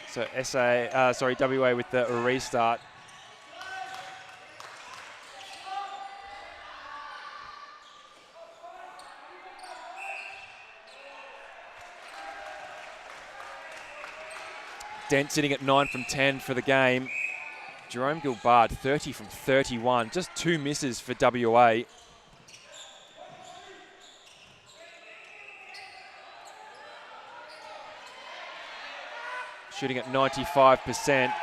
So WA with the restart. Dent sitting at 9 from 10 for the game. Jerome Gilbard, 30 from 31. Just 2 misses for WA. Shooting at 95%.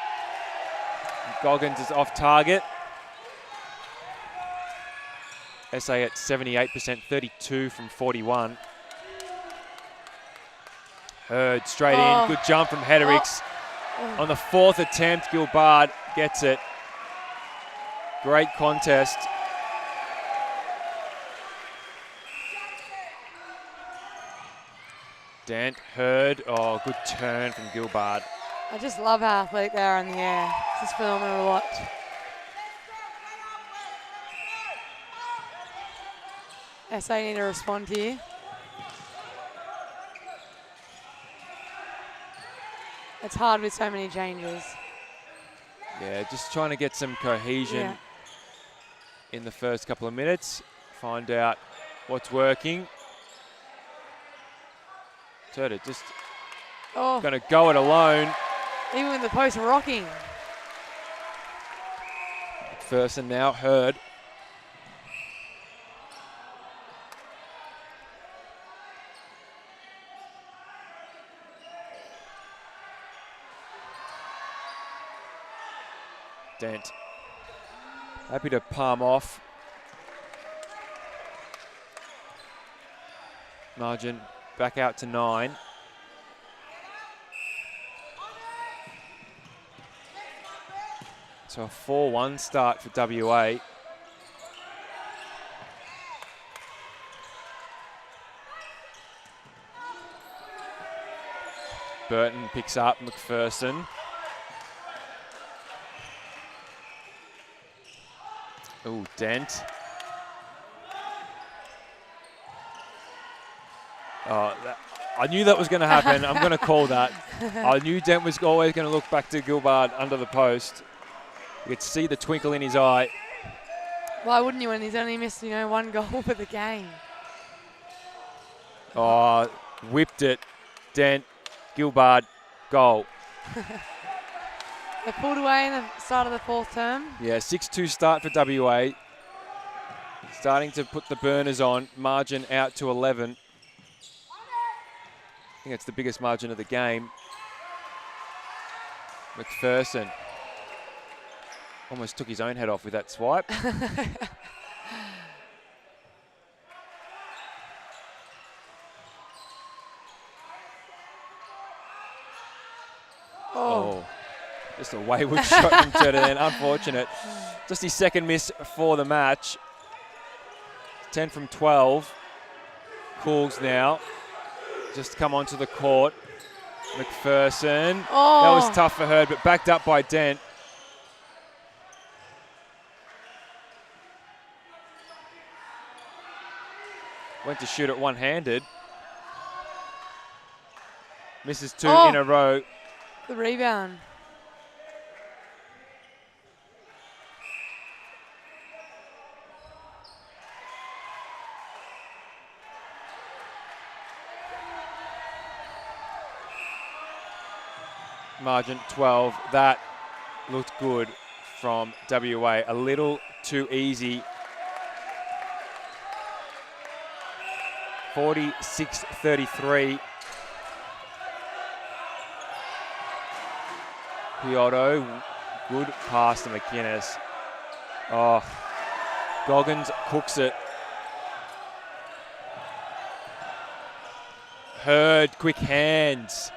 Goggins is off target. SA at 78%, 32 from 41. Hurd straight in. Good jump from Heddericks. On the 4th attempt, Gilbard gets it. Great contest. Dent, Hurd. Oh, good turn from Gilbard. I just love how athletic they are in the air. This is phenomenal to watch. SA need to respond here. It's hard with so many changes. Yeah, just trying to get some cohesion in the first couple of minutes. Find out what's working. Turner just going to go it alone. Even with the post rocking. McPherson now, Hurd. Dent. Happy to palm off. Margin back out to 9. So a 4-1 start for WA. Burton picks up McPherson. Oh, Dent. Oh, I knew that was going to happen. I'm going to call that. I knew Dent was always going to look back to Gilbard under the post. You could see the twinkle in his eye. Why wouldn't you when he's only missed, 1 goal for the game? Oh, whipped it. Dent, Gilbard, goal. They pulled away in the start of the 4th term. Yeah, 6-2 start for WA. Starting to put the burners on. Margin out to 11. I think it's the biggest margin of the game. McPherson almost took his own head off with that swipe. Oh, just a wayward shot from Turner, unfortunate. Just his second miss for the match. 10 from 12. Cools now. Just come onto the court. McPherson. Oh. That was tough for her, but backed up by Dent. Went to shoot it one-handed. Misses 2 in a row. The rebound. Margin 12. That looked good from WA. A little too easy. 46-33. Piotto, good pass to McInnes. Oh, Goggins cooks it. Hurd, quick hands.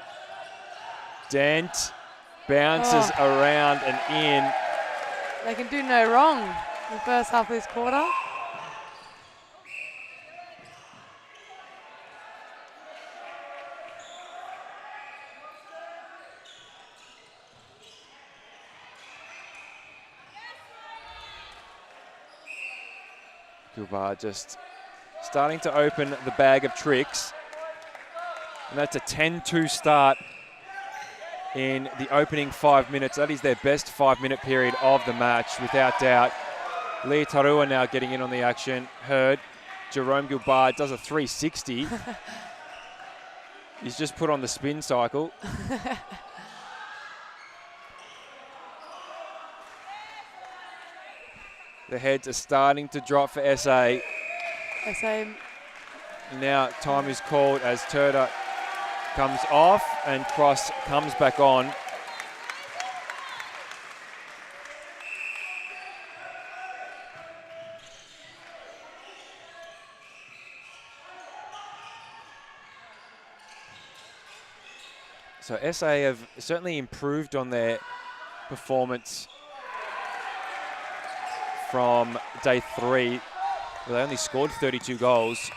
Dent bounces around and in. They can do no wrong in the first half of this quarter. Gilbard just starting to open the bag of tricks. And that's a 10-2 start in the opening 5 minutes. That is their best 5-minute period of the match, without doubt. Leah Tarua now getting in on the action. Hurd. Jerome Gilbard does a 360. He's just put on the spin cycle. The heads are starting to drop for SA. SA. Now time is called as Turner comes off and Cross comes back on. So SA have certainly improved on their performance from day 3. They only scored 32 goals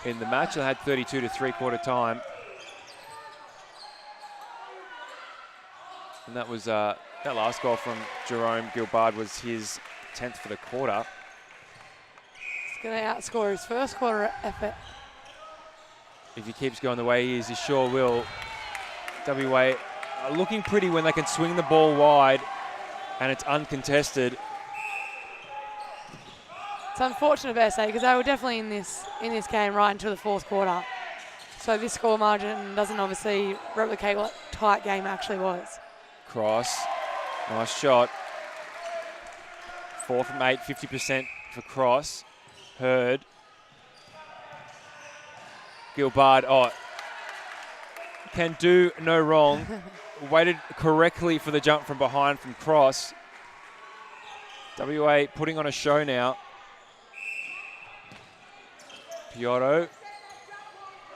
in the match and had 32 to three-quarter time. And that was that last goal from Jerome Gilbard was his 10th for the quarter. He's going to outscore his first quarter effort. If he keeps going the way he is, he sure will. WA are looking pretty when they can swing the ball wide and it's uncontested. It's unfortunate for SA because they were definitely in this game right until the fourth quarter. So this score margin doesn't obviously replicate what tight game actually was. Cross, nice shot. 4 from 8, 50% for Cross. Hurd. Gilbard, can do no wrong. Waited correctly for the jump from behind from Cross. WA putting on a show now. Piotto.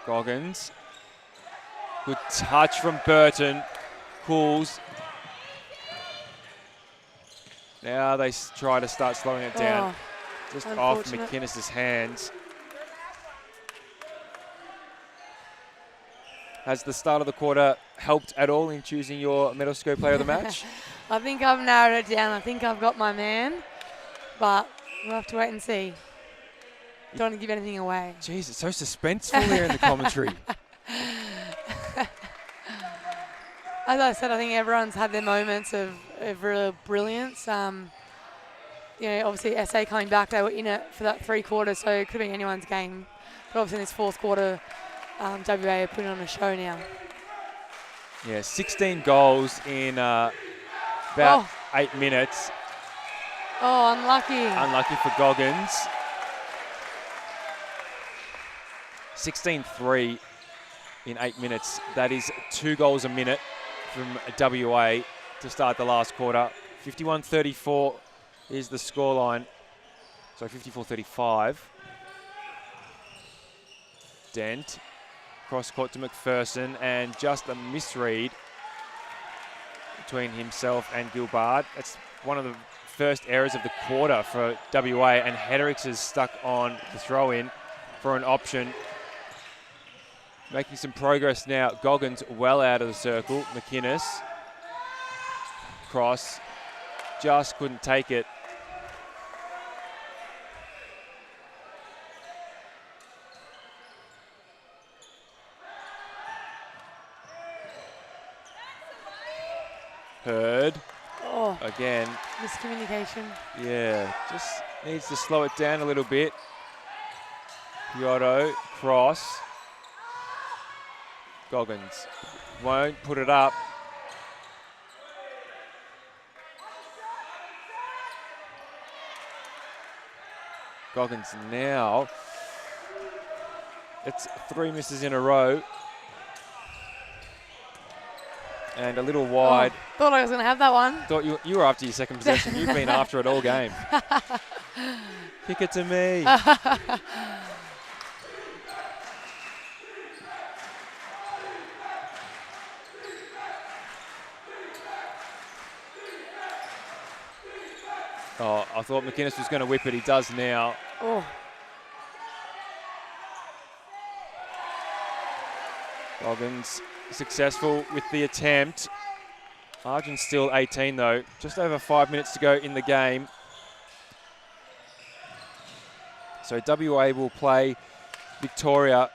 Goggins. Good touch from Burton. Cools. Now they try to start slowing it down. Just off McInnes's hands. Has the start of the quarter helped at all in choosing your Meadowscope player of the match? I think I've narrowed it down. I think I've got my man, but we'll have to wait and see. Don't want to give anything away. Jeez, it's so suspenseful here in the commentary. As I said, I think everyone's had their moments of real brilliance. Obviously SA coming back, they were in it for that 3 quarters, so it could be anyone's game. But obviously in this fourth quarter, WA are putting on a show now. Yeah, 16 goals in about 8 minutes. Oh, unlucky. Unlucky for Goggins. 16-3 in 8 minutes. That is 2 goals a minute from WA to start the last quarter. 51-34 is the scoreline. So 54-35. Dent. Cross court to McPherson and just a misread between himself and Gilbard. That's one of the first errors of the quarter for WA, and Hedricks is stuck on the throw-in for an option. Making some progress now. Goggins well out of the circle. McInnes. Cross. Just couldn't take it. Hurd. Oh, again. Miscommunication. Yeah, just needs to slow it down a little bit. Piotto, cross. Goggins won't put it up. Goggins now. It's 3 misses in a row. And a little wide. Oh, thought I was going to have that one. Thought you were after your second possession. You've been after it all game. Kick it to me. Oh, I thought McInnes was going to whip it. He does now. Oh. Goggins successful with the attempt. Margin's still 18 though. Just over 5 minutes to go in the game. So WA will play Victoria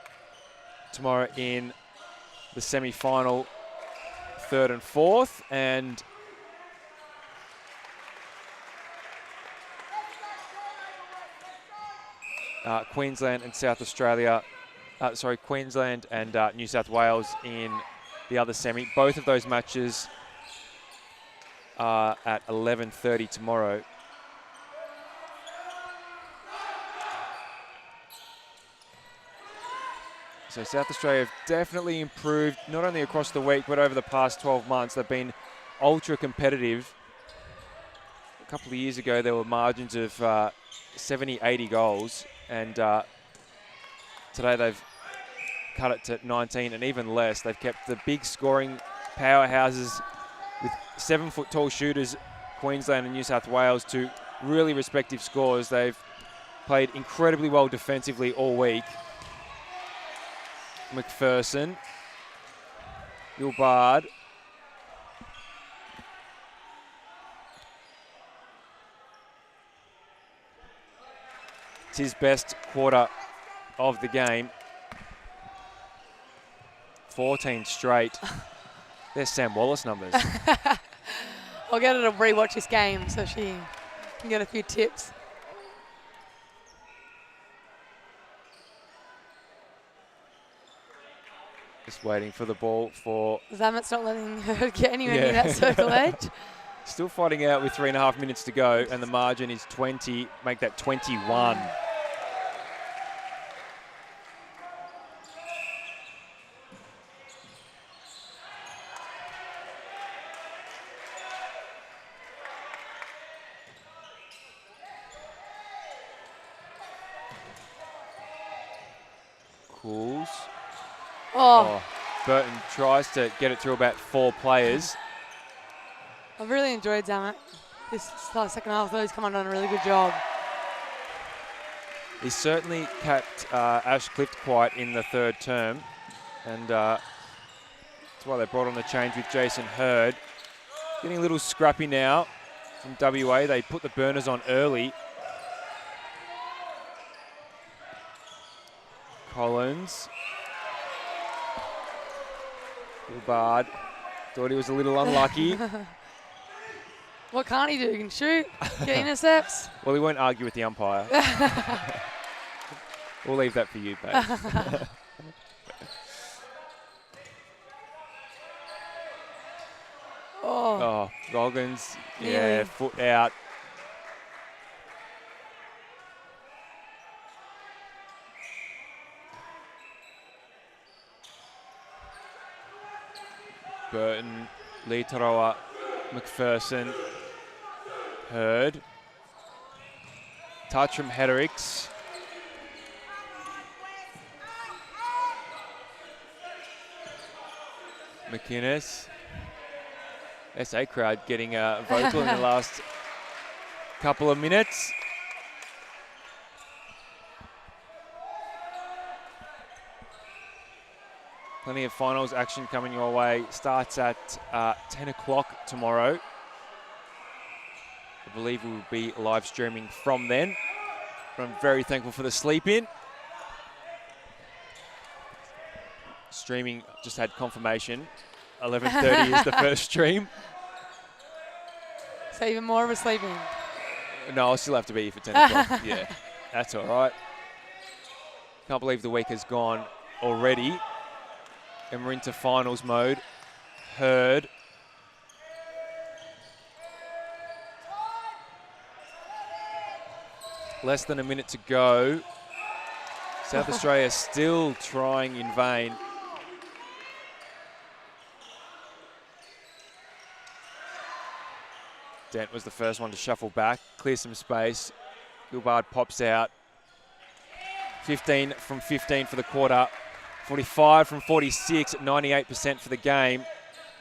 tomorrow in the semi-final, 3rd and 4th, and Queensland and South Australia. Queensland and New South Wales in the other semi. Both of those matches are at 11:30 tomorrow. So South Australia have definitely improved, not only across the week, but over the past 12 months. They've been ultra competitive. A couple of years ago, there were margins of 70, 80 goals. And today they've cut it to 19 and even less. They've kept the big scoring powerhouses with 7-foot-tall shooters, Queensland and New South Wales, to really respective scores. They've played incredibly well defensively all week. McPherson, Gilbard, it's his best quarter of the game. 14 straight. There's Sam Wallace numbers. I'll get her to rewatch this game so she can get a few tips. Just waiting for the ball for... Zamet's not letting her get anywhere near that circle edge. Still fighting out with 3.5 minutes to go, and the margin is 20. Make that 21. Cools. Oh, Burton tries to get it through about 4 players. I've really enjoyed Zamet. This second half, though, he's come on done a really good job. He's certainly kept Ash Clift quiet in the third term, and that's why they brought on the change with Jason Hurd. Getting a little scrappy now from WA. They put the burners on early. Collins. Gilbard thought he was a little unlucky. What can't he do? He can shoot, get intercepts. Well, he won't argue with the umpire. We'll leave that for you, babe. Oh, Goggins, yeah, foot out. Burton, Leetaroa, McPherson, Hurd. Touch from Heddericks. McInnes. SA crowd getting vocal in the last couple of minutes. Plenty of finals action coming your way. Starts at 10 o'clock tomorrow. I believe we will be live streaming from then. But I'm very thankful for the sleep in. Streaming just had confirmation. 11:30 is the first stream. So even more of a sleep in. No, I'll still have to be here for 10 o'clock. Yeah, that's all right. Can't believe the week has gone already. And we're into finals mode. Hurd. Less than a minute to go. South Australia still trying in vain. Dent was the first one to shuffle back, clear some space. Gilbard pops out. 15 from 15 for the quarter. 45 from 46 at 98% for the game.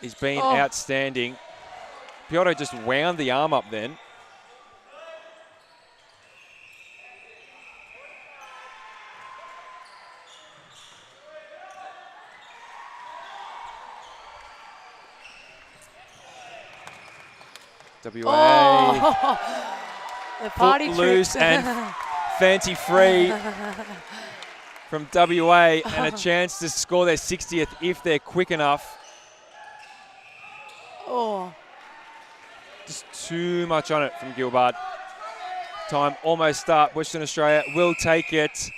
He's been outstanding. Piotr just wound the arm up then. WA. The party foot loose and fancy free from WA, and a chance to score their 60th if they're quick enough. Just too much on it from Gilbard. Time almost up. Western Australia will take it.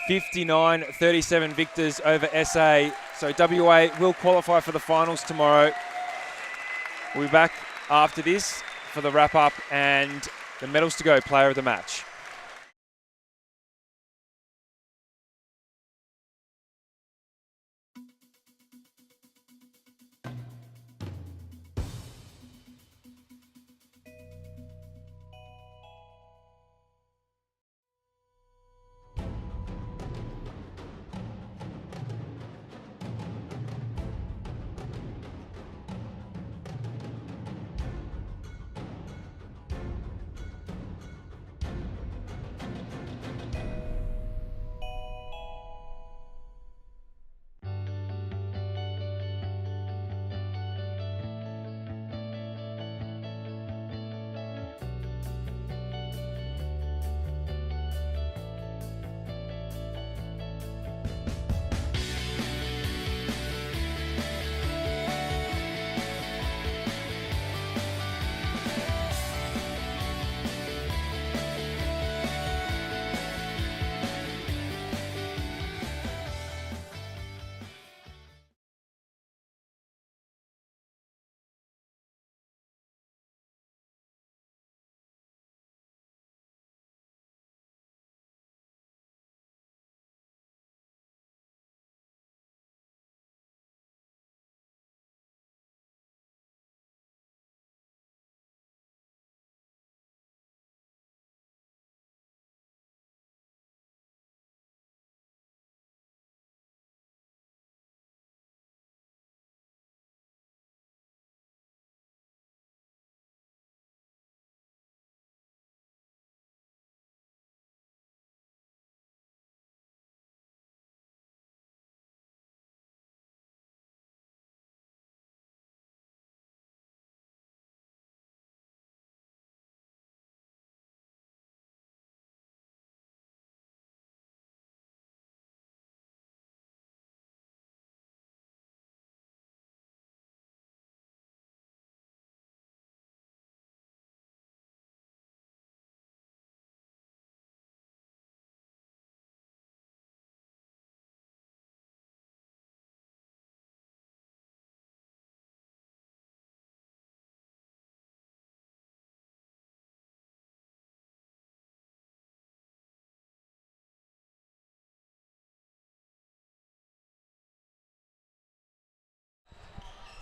59-37 victors over SA. So WA will qualify for the finals tomorrow. We'll be back after this for the wrap-up and the medals to go, player of the match.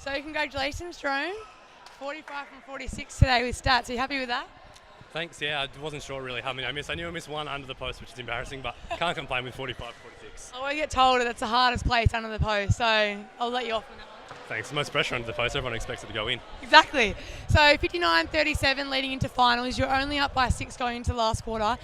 So congratulations, Jerome. 45 from 46 today with stats. Are you happy with that? Thanks, yeah, I wasn't sure really how many I missed. I knew I missed one under the post, which is embarrassing, but can't complain with 45, 46. I always get told that's the hardest place under the post, so I'll let you off on that one. Thanks. Most pressure under the post, everyone expects it to go in. Exactly. So 59-37 leading into finals. You're only up by 6 going into the last quarter. Are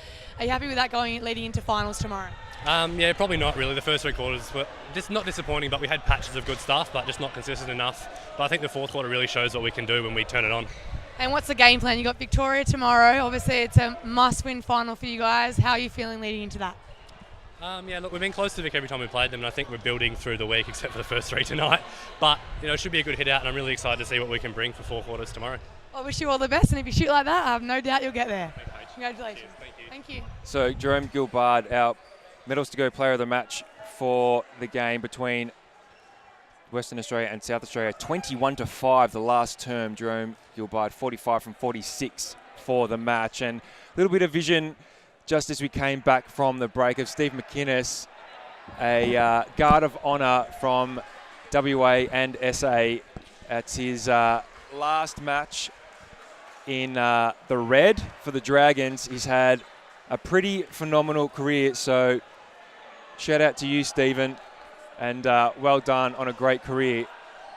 you happy with that leading into finals tomorrow? Yeah, probably not really. The first 3 quarters were just not disappointing, but we had patches of good stuff, but just not consistent enough. But I think the fourth quarter really shows what we can do when we turn it on. And what's the game plan? You got Victoria tomorrow. Obviously, it's a must-win final for you guys. How are you feeling leading into that? Yeah, look, we've been close to Vic every time we played them, and I think we're building through the week, except for the first 3 tonight. But it should be a good hit out, and I'm really excited to see what we can bring for 4 quarters tomorrow. I wish you all the best, and if you shoot like that, I have no doubt you'll get there. Congratulations. Cheers, Thank you. So Jerome Gilbard, our medals to go player of the match for the game between Western Australia and South Australia. 21-5 the last term. Jerome Gilbard 45 from 46 for the match. And a little bit of vision just as we came back from the break of Steve McInnes, a guard of honour from WA and SA. That's his last match in the red for the Dragons. He's had a pretty phenomenal career, so shout out to you, Stephen, and well done on a great career.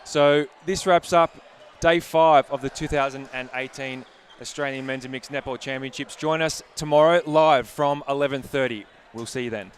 So this wraps up day 5 of the 2018 Australian Men's and Mixed Netball Championships. Join us tomorrow live from 11:30. We'll see you then.